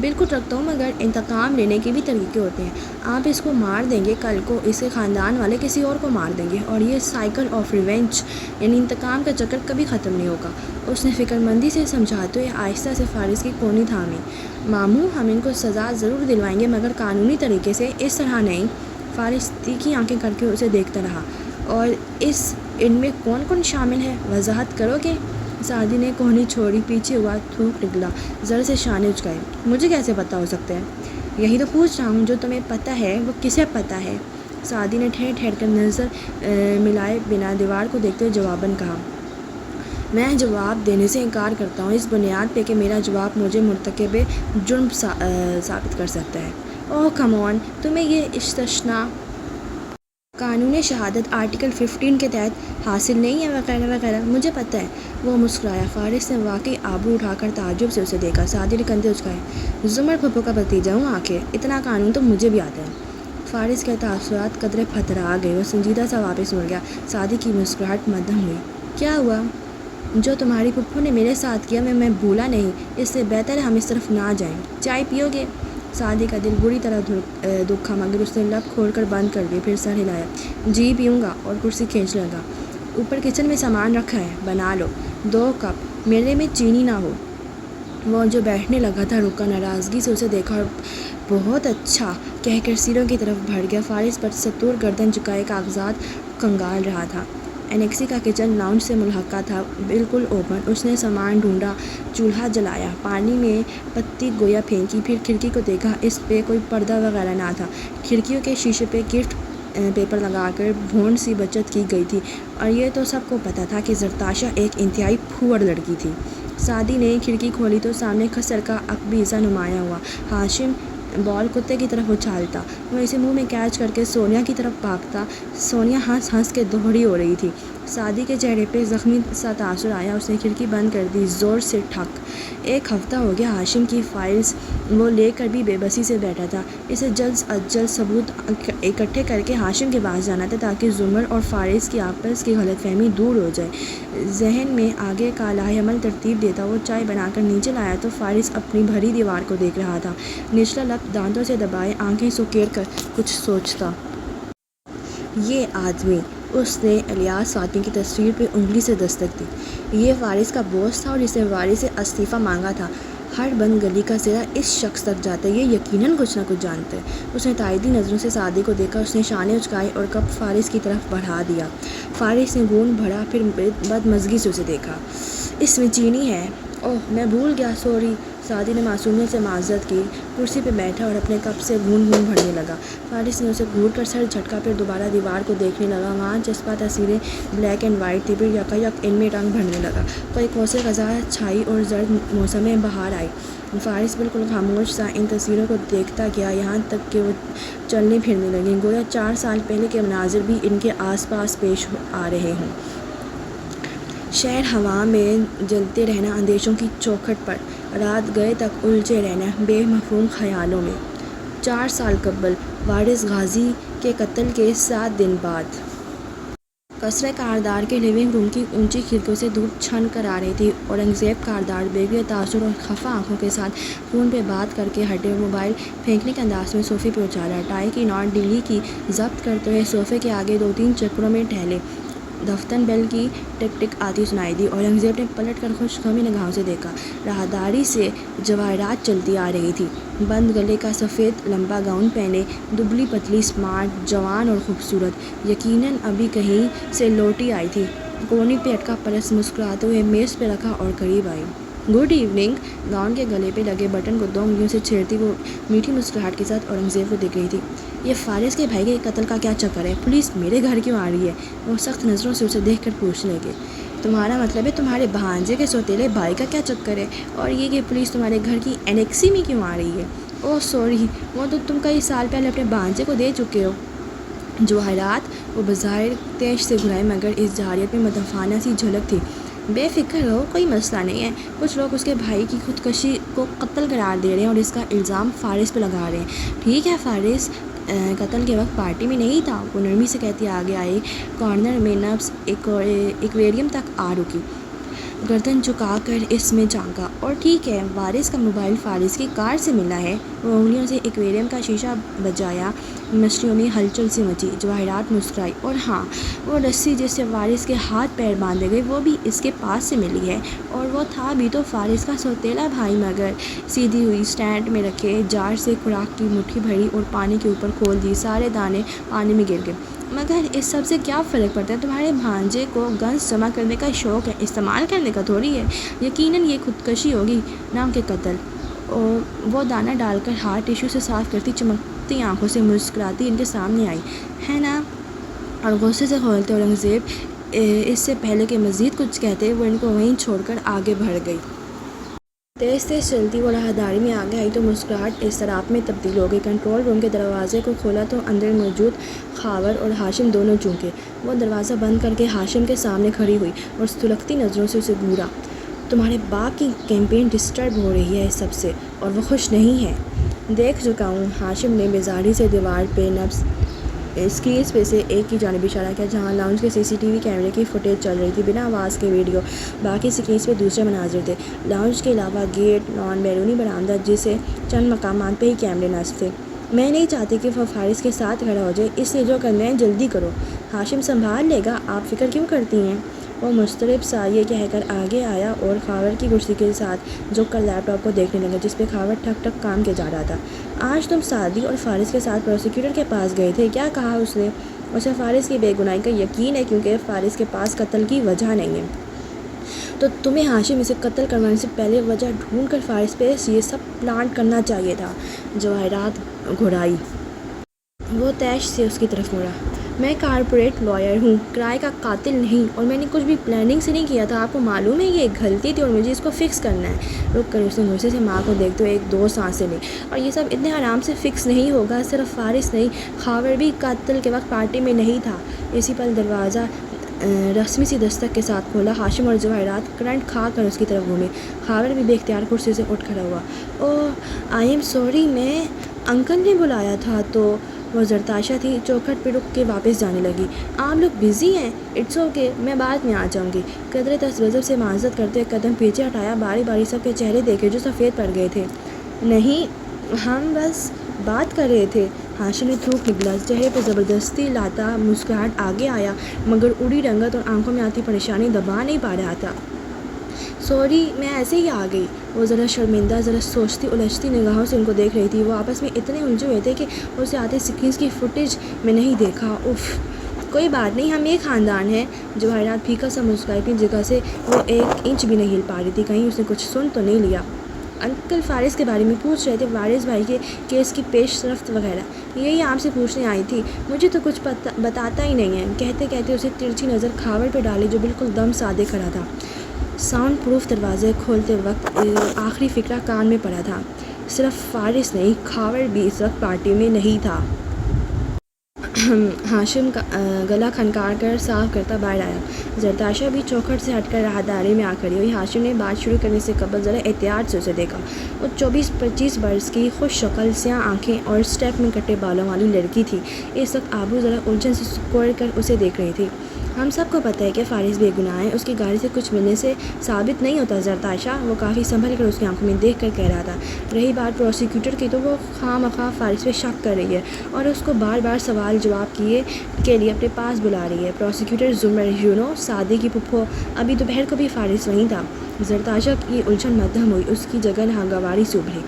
بالکل رکھتا ہوں، مگر انتقام لینے کے بھی طریقے ہوتے ہیں۔ آپ اس کو مار دیں گے، کل کو اس کے خاندان والے کسی اور کو مار دیں گے، اور یہ سائیکل آف ریونج یعنی انتقام کا چکر کبھی ختم نہیں ہوگا۔ اس نے فکر مندی سے سمجھاتے ہوئے آہستہ سے فارس کی کونی تھامی۔ ماموں، ہم ان کو سزا ضرور دلوائیں گے، مگر قانونی طریقے سے، اس طرح نہیں۔ فارس تیکھی آنکھیں کر کے اسے دیکھتا رہا۔ اور ان میں کون کون شامل ہے، وضاحت کرو گے؟ سعدی نے کوہنی چھوڑی، پیچھے ہوا، تھوک نکلا، ذرا سے شانے اچکائے۔ مجھے کیسے پتہ ہو سکتا ہے؟ یہی تو پوچھ رہا ہوں، جو تمہیں پتہ ہے وہ کسے پتہ ہے؟ سعدی نے ٹھہر کر نظر ملائے بنا دیوار کو دیکھتے ہوئے جواباً کہا۔ میں جواب دینے سے انکار کرتا ہوں، اس بنیاد پہ کہ میرا جواب مجھے مرتکب جرم ثابت کر سکتا ہے۔ اوہ کم آن، تمہیں یہ استثناء قانون شہادت آرٹیکل 15 کے تحت حاصل نہیں ہے وغیرہ وغیرہ؟ مجھے پتہ ہے۔ وہ مسکرایا۔ فارس نے واقعی آبرو اٹھا کر تعجب سے اسے دیکھا۔ سعدی نے کندھے اچکائے۔ زمر پھپھو کا بھتیجا ہوں آخر، اتنا قانون تو مجھے بھی آتا ہے۔ فارس کے تاثرات قدرے پھترا گئے، وہ سنجیدہ سا واپس مڑ گیا۔ سعدی کی مسکراہٹ مدھم ہوئی۔ کیا ہوا؟ جو تمہاری پھپھو نے میرے ساتھ کیا میں بھولا نہیں، اس سے بہتر ہے ہم اس طرف نہ جائیں۔ چائے پیو گے؟ سعدی کا دل بری طرح دکھا، مگر اس نے لب کھول کر بند کر دی، پھر سر ہلایا۔ جی پیوں گا، اور کرسی کھینچنے لگا۔ اوپر کچن میں سامان رکھا ہے، بنا لو۔ 2 کپ، میرے میں چینی نہ ہو۔ وہ جو بیٹھنے لگا تھا رکا، ناراضگی سے اسے دیکھا اور بہت اچھا کہہ کر سیروں کی طرف بڑھ گیا۔ فارس پر ستور گردن جھکائے کاغذات کنگال رہا تھا۔ انیکسی کا کچن لاؤنج سے ملحقہ تھا، بالکل اوپن۔ اس نے سامان ڈھونڈا، چولہا جلایا، پانی میں پتی گویا پھینکی، پھر کھڑکی کو دیکھا۔ اس پہ کوئی پردہ وغیرہ نہ تھا۔ کھڑکیوں کے شیشے پہ گفٹ پیپر لگا کر بھونڈ سی بچت کی گئی تھی، اور یہ تو سب کو پتہ تھا کہ زرتاشا ایک انتہائی پھوڑ لڑکی تھی۔ سعدی نے کھڑکی کھولی تو سامنے خسر کا عکبیزہ نمایاں ہوا۔ ہاشم بال کتے کی طرف اچھالتا، وہ اسے منہ میں کیچ کر کے سونیا کی طرف بھاگتا۔ سونیا ہنس ہنس کے دوہری ہو رہی تھی۔ سعدی کے چہرے پہ زخمی سا تاثر آیا۔ اس نے کھڑکی بند کر دی، زور سے ٹھک۔ ایک ہفتہ ہو گیا ہاشم کی فائلز وہ لے کر بھی بے بسی سے بیٹھا تھا۔ اسے جلد از جلد ثبوت اکٹھے کر کے ہاشم کے پاس جانا تھا تاکہ زمر اور فارس کی آپس کی غلط فہمی دور ہو جائے۔ ذہن میں آگے کا لائحہ عمل ترتیب دیتا وہ چائے بنا کر نیچے لایا تو فارس اپنی بھری دیوار کو دیکھ رہا تھا، نچلا لب دانتوں سے دبائے، آنکھیں سکیڑ کر کچھ سوچتا۔ یہ آدمی، اس نے الیاس فاطمی کی تصویر پہ انگلی سے دستک دی، یہ وارث کا باس تھا اور اس نے وارث سے استعفیٰ مانگا تھا۔ ہر بند گلی کا زرہ اس شخص تک جاتا ہے، یہ یقیناً کچھ نہ کچھ جانتا ہے۔ اس نے تائیدی نظروں سے سعدی کو دیکھا، اس نے شانے اچکائے اور کپ فارس کی طرف بڑھا دیا۔ فارس نے گونج بھرا، پھر بدمزگی سے اسے دیکھا۔ اس میں چینی ہے۔ اوہ، میں بھول گیا، سوری۔ سعدی نے معصومیت سے معذرت کی، کرسی پہ بیٹھا اور اپنے کپ سے گھونٹ بھرنے لگا۔ فارس نے اسے گھونٹ کر سر جھٹکا، پھر دوبارہ دیوار کو دیکھنے لگا۔ وہاں چسپاں تصویریں بلیک اینڈ وائٹ تھیں، پھر یکایک ان میں رنگ بھرنے لگا۔ کوئی کوثر خزاں چھائی اور زرد موسم بہار آئی۔ فارس بالکل خاموش سا ان تصویروں کو دیکھتا گیا، یہاں تک کہ وہ چلنے پھرنے لگیں، گویا 4 سال پہلے کے مناظر بھی ان کے آس پاس پیش آ رہے ہوں۔ شہر ہوا میں جلتے رہنا، اندیشوں کی چوکھٹ پر رات گئے تک الجھے رہنا، بے مفہوم خیالوں میں۔ 4 سال قبل، وارث غازی کے قتل کے 7 دن بعد۔ قصرِ کاردار کے لیونگ روم کی اونچی کھڑکیوں سے دھوپ چھن کر آ رہی تھی۔ اورنگزیب کاردار بے گرے تاثر اور خفا آنکھوں کے ساتھ فون پہ بات کر کے ہٹے، موبائل پھینکنے کے انداز میں صوفے پہ اچھالا، ٹائی کی نوٹ ڈیلی کی ضبط کرتے ہوئے صوفے کے آگے 2-3 چکروں میں ٹہلے۔ دفتن بیل کی ٹک ٹک آتی سنائی دی۔ اورنگزیب نے پلٹ کر خوش غمی نگاہوں سے دیکھا۔ راہداری سے جواہرات چلتی آ رہی تھی، بند گلے کا سفید لمبا گاؤن پہنے، دبلی پتلی، اسمارٹ، جوان اور خوبصورت، یقیناً ابھی کہیں سے لوٹی آئی تھی۔ کونی پہ اٹکا پرس مسکراتے ہوئے میز پہ رکھا اور قریب آئی۔ Good evening. گاؤن کے گلے پہ لگے بٹن کو 2 انگلیوں سے چھیڑتی وہ میٹھی مسکراہٹ کے ساتھ اورنگزیب کو دیکھ رہی تھی۔ یہ فارس کے بھائی کے قتل کا کیا چکر ہے؟ پولیس میرے گھر کیوں آ رہی ہے؟ وہ سخت نظروں سے اسے دیکھ کر پوچھنے لگے۔ تمہارا مطلب ہے تمہارے بھانجے کے سوتیلے بھائی کا کیا چکر ہے؟ اور یہ کہ پولیس تمہارے گھر کی انیکسی میں کیوں آ رہی ہے؟ اوہ سوری، وہ تو تم کئی سال پہلے اپنے بھانجے کو دے چکے ہو۔ جواہرات؟ وہ بظاہر تیش سے گھرائے، مگر اس جارحیت میں مدفونہ سی جھلک تھی۔ بے فکر رہو، کوئی مسئلہ نہیں ہے۔ کچھ لوگ اس کے بھائی کی خودکشی کو قتل قرار دے رہے ہیں اور اس کا الزام فارس پہ لگا رہے ہیں۔ ٹھیک ہے، فارس قتل کے وقت پارٹی میں نہیں تھا، وہ نرمی سے کہتی آگے آئی۔ کارنر میں نبض ایکویریم تک آ رکی، گردن جھکا کر اس میں جھانکا۔ اور ٹھیک ہے، وارث کا موبائل فارس کی کار سے ملا ہے۔ وہ انگلیوں سے ایکویریم کا شیشہ بجایا، مچھلیوں میں ہلچل سی مچی۔ جواہرات مسکرائی۔ اور ہاں، وہ رسی جس سے وارث کے ہاتھ پیر باندھے گئے وہ بھی اس کے پاس سے ملی ہے، اور وہ تھا بھی تو فارس کا سوتیلا بھائی۔ مگر سیدھی ہوئی، سٹینڈ میں رکھے جار سے خوراک کی مٹھی بھری اور پانی کے اوپر کھول دی، سارے دانے پانی میں گر گئے۔ مگر اس سب سے کیا فرق پڑتا ہے؟ تمہارے بھانجے کو گنز جمع کرنے کا شوق ہے، استعمال کرنے کا تھوڑی ہے۔ یقیناً یہ خودکشی ہوگی، نام کے قتل۔ وہ دانہ ڈال کر ہاتھ ٹیشو سے صاف کرتی چمکتی آنکھوں سے مسکراتی ان کے سامنے آئی، ہے نا؟ اور غصے سے کھولتے اورنگزیب اس سے پہلے کہ مزید کچھ کہتے وہ ان کو وہیں چھوڑ کر آگے بڑھ گئی۔ تیز تیز چلتی وہ راہداری میں آگے آئی تو مسکراہٹ اضطراب میں تبدیل ہو گئی۔ کنٹرول روم کے دروازے کو کھولا تو اندر موجود خاور اور ہاشم دونوں چونکے۔ وہ دروازہ بند کر کے ہاشم کے سامنے کھڑی ہوئی اور سلگتی نظروں سے اسے گھورا۔ تمہارے باپ کی کیمپین ڈسٹرب ہو رہی ہے اس سب سے، اور وہ خوش نہیں ہے۔ دیکھ چکا ہوں۔ ہاشم نے بیزاری سے دیوار پہ نبض اسکرینز پہ سے ایک کی جانب اشارہ کیا جہاں لاؤنج کے CCTV کیمرے کی فوٹیج چل رہی تھی، بنا آواز کے ویڈیو۔ باقی اسکرینز پہ دوسرے مناظر تھے، لاؤنج کے علاوہ گیٹ، لان، بیرونی برآمدہ، جسے چند مقامات پہ ہی کیمرے نصب تھے۔ میں نہیں چاہتی کہ وہ فارس کے ساتھ کھڑا ہو جائے، اس لیے جو کرنا ہے جلدی کرو۔ ہاشم سنبھال لے گا، آپ فکر کیوں کرتی ہیں؟ وہ مضطرب سا یہ کہہ کر آگے آیا اور خاور کی کرسی کے ساتھ جھک کر لیپ ٹاپ کو دیکھنے لگا جس پہ خاور ٹھک ٹھک کام کیا جا رہا تھا۔ آج تم سعدی اور فارس کے ساتھ پروسیکیوٹر کے پاس گئے تھے، کیا کہا اس نے؟ اسے فارس کی بے گناہی کا یقین ہے کیونکہ فارس کے پاس قتل کی وجہ نہیں ہے۔ تو تمہیں ہاشم اسے قتل کروانے سے پہلے وجہ ڈھونڈ کر فارس پہ یہ سب پلانٹ کرنا چاہیے تھا۔ جواہرات گھڑائی۔ وہ تیش سے اس کی طرف مڑا۔ میں کارپوریٹ لائر ہوں، کرائے کا قاتل نہیں، اور میں نے کچھ بھی پلاننگ سے نہیں کیا تھا۔ آپ کو معلوم ہے یہ ایک غلطی تھی اور مجھے اس کو فکس کرنا ہے۔ رک کر اس نے غصے سے ماں کو دیکھتے ہوئے ایک دو سانسیں لی۔ اور یہ سب اتنے آرام سے فکس نہیں ہوگا۔ صرف فارس نہیں، خاور بھی قتل کے وقت پارٹی میں نہیں تھا۔ اسی پل دروازہ رسمی سی دستک کے ساتھ کھولا۔ ہاشم اور جواہرات کرنٹ کھا کر اس کی طرف گھومے۔ خاور بھی بے اختیار کرسی سے اٹھ کھڑا ہوا۔ اوہ آئی ایم سوری، میں انکل نے بلایا تھا تو۔ وہ زرتاشا تھی، چوکھٹ پہ رک کے واپس جانے لگی۔ آپ لوگ بزی ہیں؟ اٹس اوکے، میں بعد میں آ جاؤں گی۔ قدرے غضب سے معذرت کرتے ہوئے قدم پیچھے ہٹایا۔ باری باری سب کے چہرے دیکھے جو سفید پڑ گئے تھے۔ نہیں، ہم بس بات کر رہے تھے۔ ہاشم نے تھوک نکلا۔ چہرے پہ زبردستی لاتا مسکراہٹ آگے آیا مگر اڑی رنگت اور آنکھوں میں آتی پریشانی دبا نہیں پا رہا تھا۔ سوری، میں ایسے ہی آ گئی۔ وہ ذرا شرمندہ، ذرا سوچتی الجھتی نگاہوں سے ان کو دیکھ رہی تھی۔ وہ آپس میں اتنے الجھے ہوئے تھے کہ اسے آتے سیکوینس کی فوٹیج میں نہیں دیکھا۔ اف، کوئی بات نہیں، ہم ایک خاندان ہیں۔ جواہرات پھیکا سا مسکرائی، اپنی جگہ سے وہ ایک انچ بھی نہیں ہل پا رہی تھی، کہیں اس نے کچھ سن تو نہیں لیا۔ انکل فارس کے بارے میں پوچھ رہے تھے، وارث بھائی کے کیس کی پیش رفت وغیرہ؟ یہی آپ سے پوچھنے آئی تھی، مجھے تو کچھ بتاتا ہی نہیں ہے۔ کہتے کہتے اسے ترچھی نظر خاور پہ ڈالی جو بالکل دم سادے کھڑا تھا۔ ساؤنڈ پروف دروازے کھولتے وقت آخری فقرہ کان میں پڑا تھا۔ صرف فارس نہیں، خاور بھی اس وقت پارٹی میں نہیں تھا۔ ہاشم گلا کھنکار کر صاف کرتا باہر آیا۔ زرتاشا بھی چوکھٹ سے ہٹ کر راہداری میں آ کھڑی ہوئی۔ ہاشم نے بات شروع کرنے سے قبل ذرا احتیاط سے اسے دیکھا۔ وہ 24-25 برس کی خوش شکل، سیاہ آنکھیں اور اسٹیپ میں کٹے بالوں والی لڑکی تھی۔ اس وقت آبرو ذرا الجھن سے سکوڑ کر اسے دیکھ رہی تھی۔ ہم سب کو پتہ ہے کہ فارس بے گناہ ہے، اس کی گاڑی سے کچھ ملنے سے ثابت نہیں ہوتا زرتاشا، وہ کافی سنبھل کر اس کی آنکھوں میں دیکھ کر کہہ رہا تھا۔ رہی بات پروسیکیوٹر کی تو وہ خواہ مخواہ فارس پہ شک کر رہی ہے اور اس کو بار بار سوال جواب کے لیے اپنے پاس بلا رہی ہے۔ پروسیکیوٹر زمر سعدی کی پھپھو، ابھی دوپہر کو بھی فارس وہیں تھا۔ زرتاشا کی الجھن مدھم ہوئی، اس کی جگہ ناگواری سے ابھری۔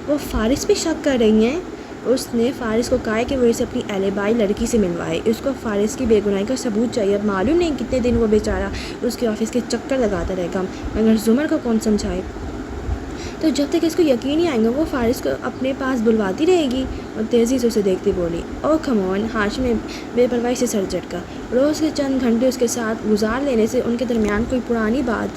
وہ فارس پہ شک کر رہی ہیں؟ اس نے فارس کو کہا کہ وہ اسے اپنی ایلیبائی لڑکی سے ملوائے۔ اس کو فارس کی بے گناہی کا ثبوت چاہیے۔ اب معلوم نہیں کتنے دن وہ بیچارہ اس کے آفس کے چکر لگاتا رہے گا، مگر زمر کو کون سمجھائے؟ تو جب تک اس کو یقین نہیں آئے گا وہ فارس کو اپنے پاس بلواتی رہے گی۔ اور تیزی سے اسے دیکھتی بولی، او کم آن۔ ہاشم نے بے پرواہی سے سر جھٹکا۔ روز کے چند گھنٹے اس کے ساتھ گزار لینے سے ان کے درمیان کوئی پرانی بات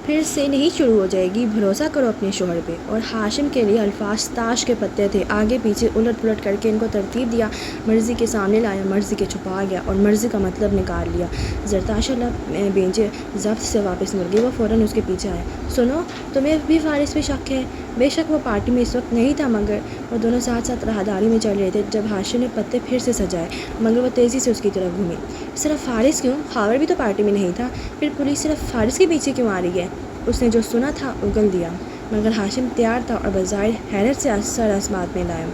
پھر سے نہیں شروع ہو جائے گی۔ بھروسہ کرو اپنے شوہر پہ۔ اور ہاشم کے لیے الفاظ تاش کے پتے تھے، آگے پیچھے الٹ پلٹ کر کے ان کو ترتیب دیا۔ مرضی کے سامنے لایا، مرضی کے چھپا گیا اور مرضی کا مطلب نکال لیا۔ زرتاشا لب بینچے ضبط سے واپس مڑ گئی۔ وہ فوراً اس کے پیچھے آیا۔ سنو، تمہیں بھی فارس پہ شک ہے؟ بے شک وہ پارٹی میں اس وقت نہیں تھا، مگر وہ دونوں ساتھ ساتھ راہداری میں چل رہے تھے جب ہاشم نے پتے پھر سے سجائے، مگر وہ تیزی سے اس کی طرف گھومی۔ صرف فارس کیوں؟ خاور بھی تو پارٹی میں نہیں تھا، پھر پولیس صرف فارس کے پیچھے کیوں آ رہی ہے؟ اس نے جو سنا تھا اگل دیا، مگر ہاشم تیار تھا اور بظاہر حیرت سے سر آسمان میں لایا۔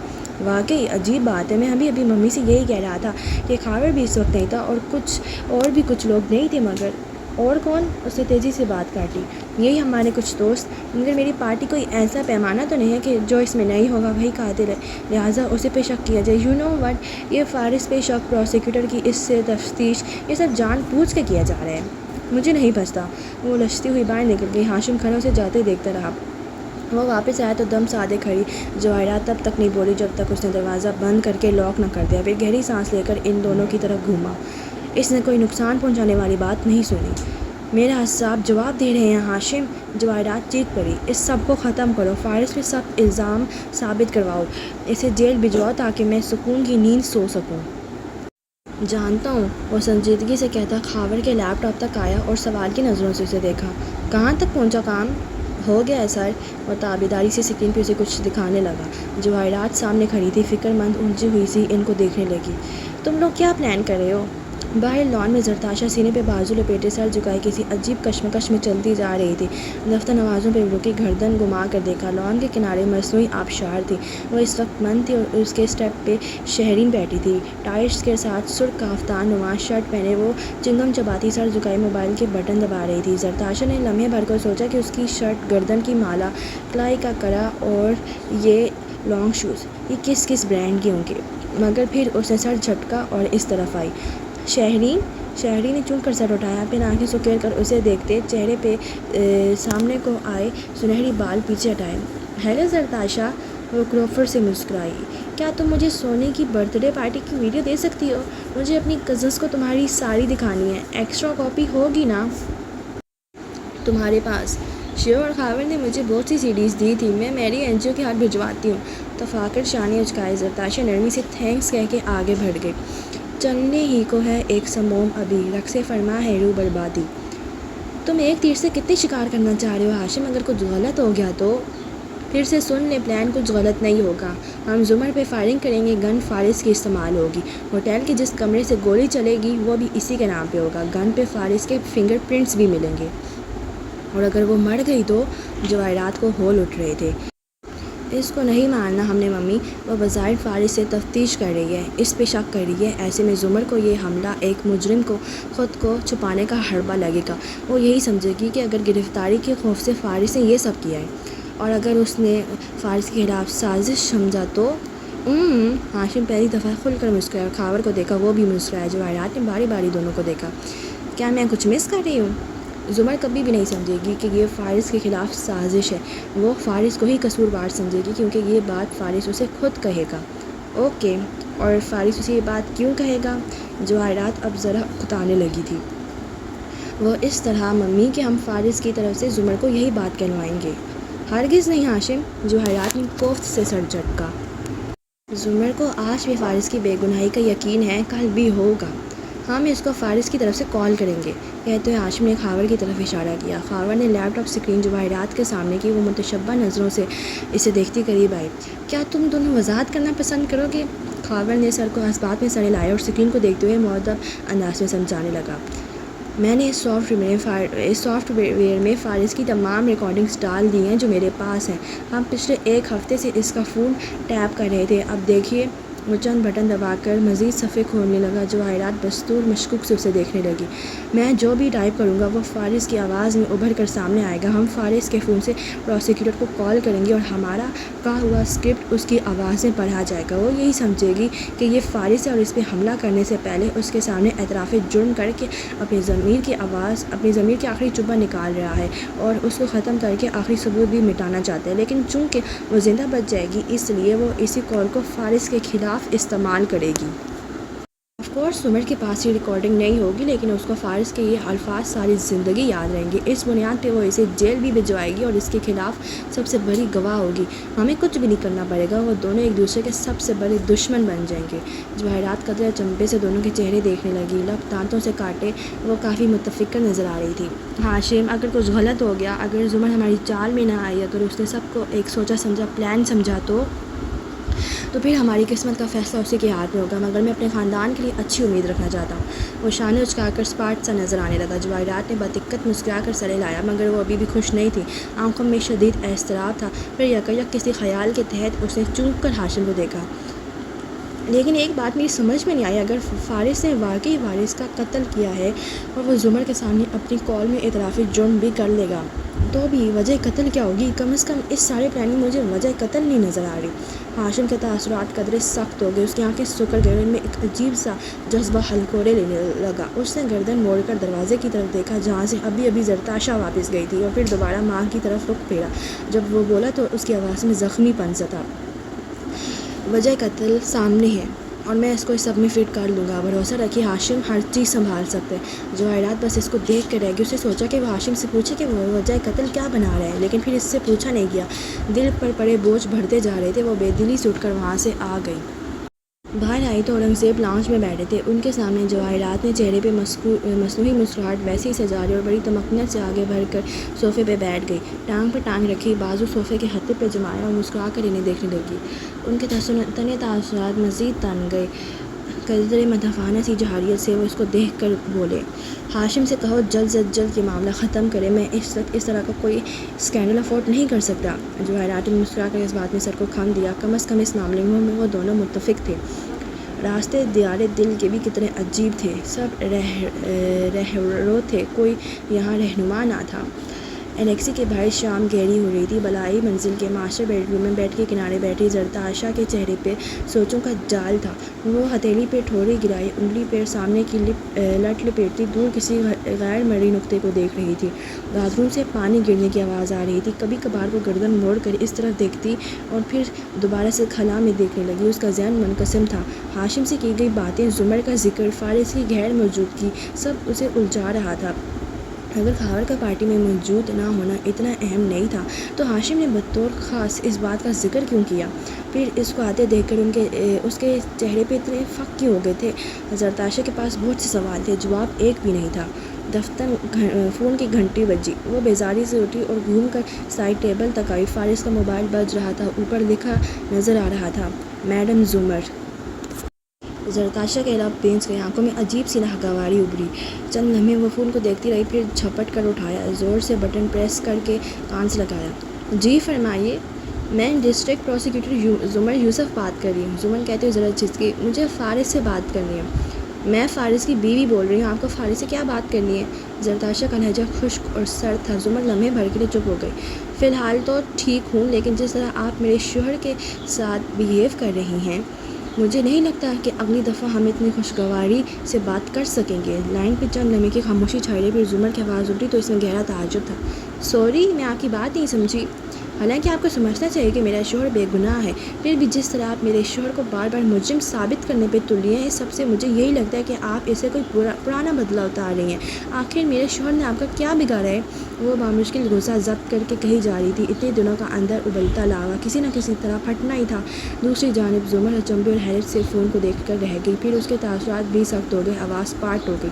واقعی عجیب بات ہے، میں ابھی ممی سے یہی کہہ رہا تھا کہ خاور بھی اس وقت نہیں تھا اور بھی کچھ لوگ نہیں تھے، مگر اور کون؟ اس نے تیزی سے بات کاٹی۔ یہی ہمارے کچھ دوست، مگر میری پارٹی کوئی ایسا پیمانہ تو نہیں ہے کہ جو اس میں نہیں ہوگا وہی قاتل ہے، لہٰذا اسے پہ شک کیا جائے۔ یو نو وٹ، یہ فارس پہ شک، پروسیکیوٹر کی اس سے تفتیش، یہ سب جان بوجھ کے کیا جا رہا ہے۔ مجھے نہیں بچتا۔ وہ لچتی ہوئی باہر نکل گئی۔ ہاشم کھڑا اسے جاتے دیکھتا رہا۔ وہ واپس آیا تو دم سادے کھڑی۔ جواہرات تب تک نہیں بولی جب تک اس نے دروازہ بند کر کے لاک نہ کر دیا۔ پھر گہری سانس لے کر ان دونوں کی طرف گھوما۔ اس نے کوئی نقصان پہنچانے والی بات نہیں سنی۔ میرا حساب جواب دے رہے ہیں ہاشم، جواہرات چیخ پڑی۔ اس سب کو ختم کرو، فارس پہ سخت الزام ثابت کرواؤ، اسے جیل بھجواؤ تاکہ میں سکون کی نیند سو سکوں۔ جانتا ہوں، وہ سنجیدگی سے کہتا خاور کے لیپ ٹاپ تک آیا اور سوال کی نظروں سے اسے دیکھا۔ کہاں تک پہنچا کام؟ ہو گیا ہے سر۔ وہ تابیداری سے اسکرین پہ اسے کچھ دکھانے لگا۔ جواہرات سامنے کھڑی تھی، فکر مند الجھی ہوئی سی ان کو دیکھنے لگی۔ تم لوگ کیا پلان کر رہے ہو؟ باہر لان میں زرتاشا سینے پہ بازو لپیٹے سر جھکائے کسی عجیب کشمکش میں چلتی جا رہی تھی۔ دفتر نوازوں پہ رکی، گردن گھما کر دیکھا۔ لان کے کنارے مصنوعی آبشار تھی۔ وہ اس وقت بند تھی اور اس کے اسٹیپ پہ شہرین بیٹھی تھی، ٹائٹس کے ساتھ سرخ کافتان نما شرٹ پہنے۔ وہ چنگم چباتی سر جھکائے موبائل کے بٹن دبا رہی تھی۔ زرتاشا نے لمحے بھر کو سوچا کہ اس کی شرٹ، گردن کی مالا، کلائی کا کڑا اور یہ لانگ شوز، یہ کس برانڈ کے ہوں گے؟ مگر پھر اس نے سر جھٹکا اور اس طرف آئی۔ شہری نے چن کر سر اٹھایا، پھر آنکھیں سکیڑ کر اسے دیکھتے چہرے پہ سامنے کو آئے سنہری بال پیچھے ہٹائے۔ ہیلو زرتاشا، وہ کروفر سے مسکرائی۔ کیا تم مجھے سونے کی برتھ ڈے پارٹی کی ویڈیو دے سکتی ہو؟ مجھے اپنی کزنس کو تمہاری ساڑی دکھانی ہے۔ ایکسٹرا کاپی ہوگی نا تمہارے پاس؟ شیور، خاور نے مجھے بہت سی CDs دی تھی، میں میری NGO کے ہاتھ بھجواتی ہوں۔ تفاکر شانے اچکائے۔ زرتاشا نرمی سے تھینکس کہہ کے آگے بڑھ گئی۔ چلنے ہی کو ہے ایک سموم ابھی، رقص فرما ہے رو بربادی۔ تم ایک تیر سے کتنے شکار کرنا چاہ رہے ہو ہاشم؟ اگر کچھ غلط ہو گیا تو؟ پھر سے سن لیں، پلان کچھ غلط نہیں ہوگا۔ ہم زمر پہ فائرنگ کریں گے، گن فارس کی استعمال ہوگی۔ ہوٹل کے جس کمرے سے گولی چلے گی وہ بھی اسی کے نام پہ ہوگا۔ گن پہ فارس کے فنگر پرنٹس بھی ملیں گے، اور اگر وہ مر گئی تو؟ جواہرات کو ہول اٹھ رہے تھے۔ اس کو نہیں ماننا ہم نے ممی، وہ بظاہر فارس سے تفتیش کر رہی ہے، اس پہ شک کر رہی ہے۔ ایسے میں زمر کو یہ حملہ ایک مجرم کو خود کو چھپانے کا حربہ لگے گا۔ وہ یہی سمجھے گی کہ اگر گرفتاری کے خوف سے فارس نے یہ سب کیا ہے، اور اگر اس نے فارس کے خلاف سازش سمجھا تو؟ ہاشم پہلی دفعہ کھل کر مسکرایا اور خاور کو دیکھا، وہ بھی مسکرایا۔ جواہرات نے باری باری دونوں کو دیکھا۔ کیا میں کچھ مس کر رہی ہوں؟ زمر کبھی بھی نہیں سمجھے گی کہ یہ فارس کے خلاف سازش ہے، وہ فارس کو ہی قصوروار سمجھے گی، کیونکہ یہ بات فارس اسے خود کہے گا۔ اوکے، اور فارس اسے یہ بات کیوں کہے گا؟ جواہرات اب ذرا اکتانے لگی تھی۔ وہ اس طرح ممی کہ ہم فارس کی طرف سے زمر کو یہی بات کہلوائیں گے۔ ہرگز نہیں ہاشم، جواہرات نے کوفت سے سر جھٹکا۔ زمر کو آج بھی فارس کی بے گناہی کا یقین ہے، کل بھی ہوگا۔ ہم اس کو فارس کی طرف سے کال کریں گے، کہتے ہوئے ہاشم نے خاور کی طرف اشارہ کیا۔ خاور نے لیپ ٹاپ اسکرین جواہرات کے سامنے کی، وہ متشبہ نظروں سے اسے دیکھتی قریب آئی۔ کیا تم دونوں وضاحت کرنا پسند کرو گے؟ خاور نے سر کو اسبات میں سر ہلایا اور اسکرین کو دیکھتے ہوئے مؤدب انداز میں سمجھانے لگا۔ میں نے اس سافٹ ویئر میں فارس کی تمام ریکارڈنگز ڈال دی ہیں جو میرے پاس ہیں۔ ہم پچھلے ایک ہفتے سے اس کا فون ٹیپ کر رہے تھے۔ اب دیکھیے۔ وہ چند بٹن دبا کر مزید صفحے کھولنے لگا۔ جواہرات بستور مشکوک سے اسے دیکھنے لگی۔ میں جو بھی ٹائپ کروں گا وہ فارس کی آواز میں ابھر کر سامنے آئے گا۔ ہم فارس کے فون سے پروسیکیوٹر کو کال کریں گے اور ہمارا کہا ہوا اسکرپٹ اس کی آواز میں پڑھا جائے گا۔ وہ یہی سمجھے گی کہ یہ فارس ہے اور اس پہ حملہ کرنے سے پہلے اس کے سامنے اعتراف جرم کر کے اپنی ضمیر کی آخری چبہ نکال رہا ہے، اور اس کو ختم کر کے آخری ثبوت بھی مٹانا چاہتا ہے۔ لیکن چونکہ وہ زندہ بچ جائے گی، اس لیے وہ اسی کال کو فارس کے خلاف استعمال کرے گی۔ آف کورس زمر کے پاس یہ ریکارڈنگ نہیں ہوگی، لیکن اس کو فارس کے یہ الفاظ ساری زندگی یاد رہیں گے۔ اس بنیاد پہ وہ اسے جیل بھی بھجوائے گی اور اس کے خلاف سب سے بڑی گواہ ہوگی۔ ہمیں کچھ بھی نہیں کرنا پڑے گا، وہ دونوں ایک دوسرے کے سب سے بڑے دشمن بن جائیں گے۔ جواہرات قدرے چمپے سے دونوں کے چہرے دیکھنے لگی، لب دانتوں سے کاٹے وہ کافی متفکر نظر آ رہی تھی۔ ہاشم، اگر کچھ غلط ہو گیا، اگر زمر ہماری چال میں نہ آئی، اگر اس نے سب کو ایک سوچا سمجھا پلان سمجھا تو پھر ہماری قسمت کا فیصلہ اسی کے ہاتھ میں ہوگا، مگر میں اپنے خاندان کے لیے اچھی امید رکھنا چاہتا ہوں۔ وہ شانے اچکا کر اسپاٹ سا نظر آنے لگا۔ جواہرات نے بدقت مسکرا کر سر ہلایا، مگر وہ ابھی بھی خوش نہیں تھی۔ آنکھوں میں شدید اضطراب تھا۔ پھر یکایک کسی خیال کے تحت اس نے چونک کر ہاشم کو دیکھا۔ لیکن ایک بات میری سمجھ میں نہیں آئی، اگر فارس نے واقعی وارث کا قتل کیا ہے اور وہ زمر کے سامنے اپنی کال میں اعتراف جرم بھی کر لے گا، تو بھی وجہ قتل کیا ہوگی؟ کم از کم اس سارے پلان میں مجھے وجہ قتل نہیں نظر آ رہی۔ ہاشم کے تاثرات قدرے سخت ہو گئے، اس کی آنکھیں سکڑ گئی، ان میں ایک عجیب سا جذبہ ہلکورے لینے لگا۔ اس نے گردن موڑ کر دروازے کی طرف دیکھا جہاں سے ابھی زرتاشا واپس گئی تھی، اور پھر دوبارہ ماں کی طرف رخ پھیرا۔ جب وہ بولا تو اس کی آواز میں زخمی پن سا تھا۔ وجہ قتل سامنے ہے اور میں اس کو اس سب میں فٹ کر لوں گا، بھروسہ رکھیے ہاشم ہر چیز سنبھال سکتے ہیں۔ جواہرات بس اس کو دیکھ کر رہ گئی۔ اس نے سوچا کہ وہ ہاشم سے پوچھے کہ وہ وجہ قتل کیا بنا رہا ہے، لیکن پھر اس سے پوچھا نہیں گیا۔ دل پر پڑے بوجھ بڑھتے جا رہے تھے۔ وہ بے دلی سے اٹھ کر وہاں سے آ گئی۔ باہر آئی تو اورنگزیب لاؤنج میں بیٹھے تھے، ان کے سامنے۔ جواہرات نے چہرے پہ مصنوعی مسکراہٹ ویسے ہی سجا لی اور بڑی تمکنت سے آگے بڑھ کر صوفے پہ بیٹھ گئی، ٹانگ پر ٹانگ رکھی، بازو صوفے کے ہتھے پہ جمایا اور مسکرا کر انہیں دیکھنے لگی۔ ان کے تنے تاثرات مزید تن گئے۔ قدرے مدافعانہ سی جہاریت سے وہ اس کو دیکھ کر بولے، ہاشم سے کہو جلد سے جلد یہ معاملہ ختم کرے، میں اس وقت اس طرح کا کوئی اسکینڈل افورڈ نہیں کر سکتا۔ جواہرات نے مسکرا کر اس بات میں سر کو خم دیا، کم از کم اس معاملے میں وہ دونوں متفق تھے۔ راستے دیار دل کے بھی کتنے عجیب تھے، سب رہرو تھے، کوئی یہاں رہنما نہ تھا۔ الیکسی کے بھائی شام گہری ہو رہی تھی، بالائی منزل کے ماسٹر بیڈ روم میں بیڈ کے کنارے بیٹھی زرتاشا کے چہرے پہ سوچوں کا جال تھا۔ وہ ہتھیلی پہ ٹھوڑی گرائی انگلی پہ سامنے کی لٹ لپیٹتی دور کسی غیر مرئی نقطے کو دیکھ رہی تھی۔ باتھ روم سے پانی گرنے کی آواز آ رہی تھی، کبھی کبھار وہ گردن موڑ کر اس طرف دیکھتی اور پھر دوبارہ سے خلا میں دیکھنے لگی۔ اس کا ذہن منقسم تھا، ہاشم سے کی گئی باتیں، زمر کا ذکر، فارس کی غیر موجودگی، سب اسے الجھا رہا تھا۔ اگر خاور کا پارٹی میں موجود نہ ہونا اتنا اہم نہیں تھا تو ہاشم نے بطور خاص اس بات کا ذکر کیوں کیا؟ پھر اس کو آتے دیکھ کر اس کے چہرے پہ اتنے فق کیوں ہو گئے تھے؟ زرتاشا کے پاس بہت سے سوال تھے، جواب ایک بھی نہیں تھا۔ دفتر فون کی گھنٹی بجی، وہ بیزاری سے اٹھی اور گھوم کر سائڈ ٹیبل تک آئی۔ فارس کا موبائل بج رہا تھا، اوپر لکھا نظر آ رہا تھا، میڈم زمر۔ زرتاشا کے لب بھینچ گئے، آنکھوں میں عجیب سی ناگواری ابھری۔ چند لمحے وہ فون کو دیکھتی رہی، پھر جھپٹ کر اٹھایا، زور سے بٹن پریس کر کے کان سے لگایا۔ جی فرمائیے، میں ڈسٹرکٹ پروسیکیوٹر زمر یوسف بات کر رہی ہوں۔ زمر کہتے ہوئے ذرا جھسکی، مجھے فارس سے بات کرنی ہے۔ میں فارس کی بیوی بول رہی ہوں، آپ کو فارس سے کیا بات کرنی ہے؟ زرتاشا کا لہجہ خشک اور سرد تھا۔ زمر لمحے بھر کے لیے چپ ہو گئی۔ فی الحال تو ٹھیک ہوں، لیکن جس طرح آپ میرے شوہر کے ساتھ بیہیو کر رہی ہیں، مجھے نہیں لگتا کہ اگلی دفعہ ہم اتنی خوشگواری سے بات کر سکیں گے۔ لائن پہ چند لمحے کی خاموشی چھائی رہی، پھر زمر کی آواز اٹھی تو اس میں گہرا تعجب تھا۔ سوری، میں آپ کی بات نہیں سمجھی۔ حالانکہ آپ کو سمجھنا چاہیے کہ میرا شوہر بے گناہ ہے، پھر بھی جس طرح آپ میرے شوہر کو بار بار مجرم ثابت کرنے پہ تلی ہیں، اس سب سے مجھے یہی لگتا ہے کہ آپ اسے کوئی پرانا بدلہ اتار رہی ہیں۔ آخر میرے شوہر نے آپ کا کیا بگاڑا ہے؟ وہ بامشکل غصہ ضبط کر کے کہی جا رہی تھی، اتنے دنوں کا اندر ابلتا لاوا کسی نہ کسی طرح پھٹنا ہی تھا۔ دوسری جانب زمر اچنبھے اور حیرت سے فون کو دیکھ کر رہ گئی، پھر اس کے تاثرات بھی سخت ہو گئے، آواز پارٹ ہو گئی۔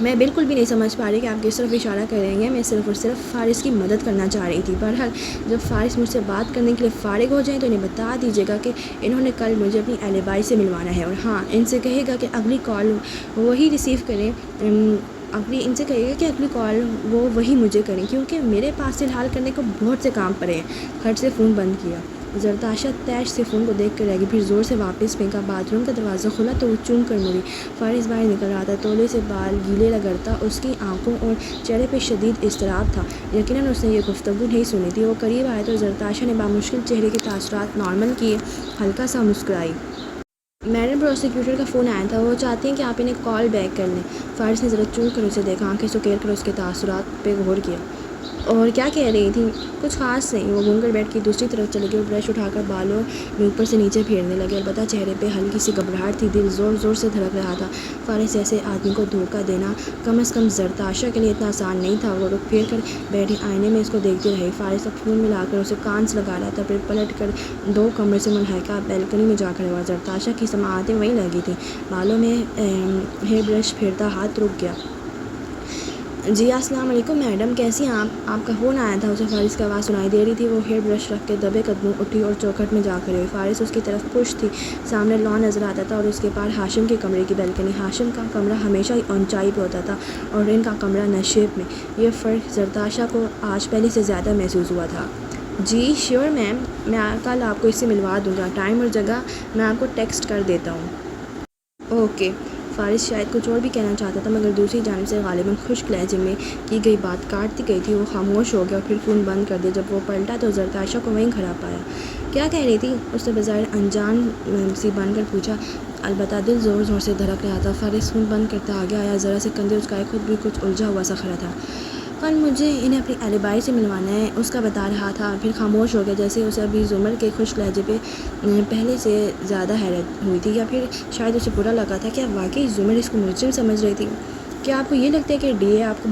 میں بالکل بھی نہیں سمجھ پا رہی کہ آپ کس طرف اشارہ کر رہی ہیں، میں صرف اور صرف فارس کی مدد کرنا چاہ رہی تھی۔ بہرحال جب فارس مجھ سے بات کرنے کے لیے فارغ ہو جائیں تو انہیں بتا دیجیے گا کہ انہوں نے کل مجھے اپنی ایلیبائی سے ملوانا ہے، اور ہاں، ان سے کہے گا کہ اگلی کال وہی ریسیو کریں، ان سے کہے گا کہ اگلی کال وہ وہی مجھے کریں، کیونکہ میرے پاس فی الحال کرنے کو بہت سے کام پڑے ہیں۔ کھٹ سے فون بند کیا۔ زرتاشا تیش سے فون کو دیکھ کر رہ گئی، پھر زور سے واپس پھینکا۔ باتھ روم کا دروازہ کھلا تو وہ چونک کر مڑی۔ فارس باہر نکل رہا تھا، تولے سے بال گیلے رگڑتا، اس کی آنکھوں اور چہرے پہ شدید اضطراب تھا۔ یقیناً اس نے یہ گفتگو نہیں سنی تھی۔ وہ قریب آیا تو زرتاشا نے بامشکل چہرے کے تاثرات نارمل کیے، ہلکا سا مسکرائی۔ میڈم پروسیکیوٹر کا فون آیا تھا، وہ چاہتی ہیں کہ آپ انہیں کال بیک کر لیں۔ فارس نے ذرا چونک کر اسے دیکھا، آنکھیں سکیر کر اس کے تاثرات پہ غور کیا۔ اور کیا کہہ رہی تھی؟ کچھ خاص نہیں۔ وہ گھوم کر بیڈ کی دوسری طرف چلے گئے اور برش اٹھا کر بالوں میں اوپر سے نیچے پھیرنے لگے، البتہ چہرے پہ ہلکی سی گھبراہٹ تھی، دل زور زور سے دھڑک رہا تھا۔ فارس جیسے آدمی کو دھوکہ دینا کم از کم زرتاشا کے لیے اتنا آسان نہیں تھا۔ وہ رخ پھیر کر بیٹھی آئینے میں اس کو دیکھتی رہی۔ فارس کا فون ملا کر اسے کان سے لگا رہا تھا، پھر پلٹ کر دو کمرے سے ملحقہ بیلکنی میں جا کھڑا ہوا۔ زرتاشا کی سماعتیں وہیں لگی تھیں، بالوں میں ہیئر برش پھیرتا ہاتھ رک گیا۔ جی السلام علیکم میڈم، کیسی ہیں آپ کا فون آیا تھا، اسے فارس کی آواز سنائی دے رہی تھی۔ وہ ہیئر برش رکھ کے دبے قدموں اٹھی اور چوکھٹ میں جا کھڑی ہوئی۔ فارس اس کی طرف پش تھی، سامنے لان نظر آتا تھا اور اس کے پار ہاشم کے کمرے کی بیلکنی۔ ہاشم کا کمرہ ہمیشہ اونچائی پہ ہوتا تھا اور ان کا کمرہ نشیب میں۔ یہ فرق زرتاشا کو آج پہلے سے زیادہ محسوس ہوا تھا۔ جی شیور میم، میں کل آپ کو اس سے ملوا دوں گا، ٹائم اور جگہ میں آپ کو ٹیکسٹ کر دیتا ہوں۔ اوکے۔ فارس شاید کچھ اور بھی کہنا چاہتا تھا، مگر دوسری جانب سے غالباً خشک لہجے میں کی گئی بات کاٹ دی گئی تھی۔ وہ خاموش ہو گیا اور پھر فون بند کر دیا۔ جب وہ پلٹا تو زرتاشا کو وہیں کھڑا پایا۔ کیا کہہ رہی تھی؟ اس نے بظاہر انجان سی بن کر پوچھا، البتہ دل زور زور سے دھڑک رہا تھا۔ فارس فون بند کرتا آگے آیا، ذرا سے کندھے اچکائے، خود بھی کچھ الجھا ہوا سا کھڑا تھا۔ کل مجھے انہیں اپنی ایلیبائی سے ملوانا ہے، اس کا بتا رہا تھا، پھر خاموش ہو گیا، جیسے اسے ابھی زمر کے خشک لہجے پہ پہلے سے زیادہ حیرت ہوئی تھی، یا پھر شاید اسے برا لگا تھا۔ کیا واقعی زمر اس کو مجرم سمجھ رہی تھی؟ کیا آپ کو یہ لگتا ہے کہ ڈی اے آپ کو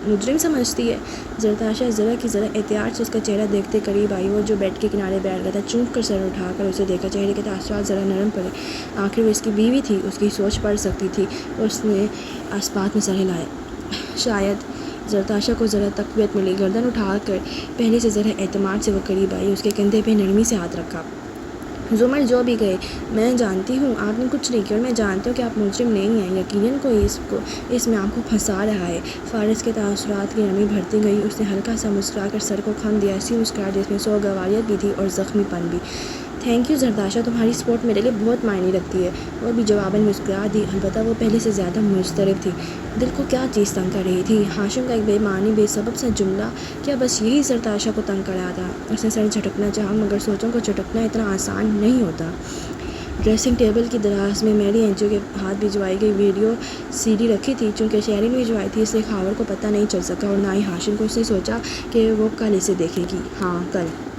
مجرم سمجھتی ہے؟ زرتاشا ذرا کی ذرا احتیاط سے اس کا چہرہ دیکھتے قریب آئی۔ وہ جو بیڈ کے کنارے بیٹھ گیا تھا، چونک کر سر اٹھا کر اسے دیکھا، چہرے کے تاثرات ذرا نرم پڑے۔ آخر وہ اس کی بیوی تھی، اس کی سوچ پڑھ سکتی تھی۔ اس نے اسبات میں سر ہلایا۔ شاید۔ زرتاشا کو ذرا تقویت ملی، گردن اٹھا کر پہلے سے ذرا اعتماد سے وہ قریب آئی، اس کے کندھے پہ نرمی سے ہاتھ رکھا۔ زمر جو بھی کہے، میں جانتی ہوں آپ نے کچھ نہیں کیا اور میں جانتی ہوں کہ آپ مجرم نہیں ہیں، یقیناً کوئی اس میں آپ کو پھنسا رہا ہے۔ فارس کے تاثرات کی نمی بڑھتی گئی، اس نے ہلکا سا مسکرا کر سر کو خم دیا، ایسی مسکراہٹ جس میں سوگواریت بھی تھی اور زخمی پن بھی۔ تھینک یو زرداشا، تمہاری سپورٹ میرے لیے بہت معنی رکھتی ہے۔ وہ بھی جواباً مسکرا دی، البتہ وہ پہلے سے زیادہ مضطرب تھی۔ دل کو کیا چیز تنگ کر رہی تھی؟ ہاشم کا ایک بے معنی بے سبب سا جملہ کیا بس یہی زرداشا کو تنگ کر رہا تھا؟ اس نے سر جھٹکنا چاہا، مگر سوچوں کو جھٹکنا اتنا آسان نہیں ہوتا۔ ڈریسنگ ٹیبل کی دراز میں میری اینجو کے ہاتھ بھجوائی گئی ویڈیو سی ڈی رکھی تھی۔ چونکہ شہری نے بھجوائی تھی اس لیے خاور کو پتہ نہیں چل سکا اور نہ ہی ہاشم کو۔ اس نے سوچا کہ وہ کل اسے دیکھے گی۔ ہاں، کل۔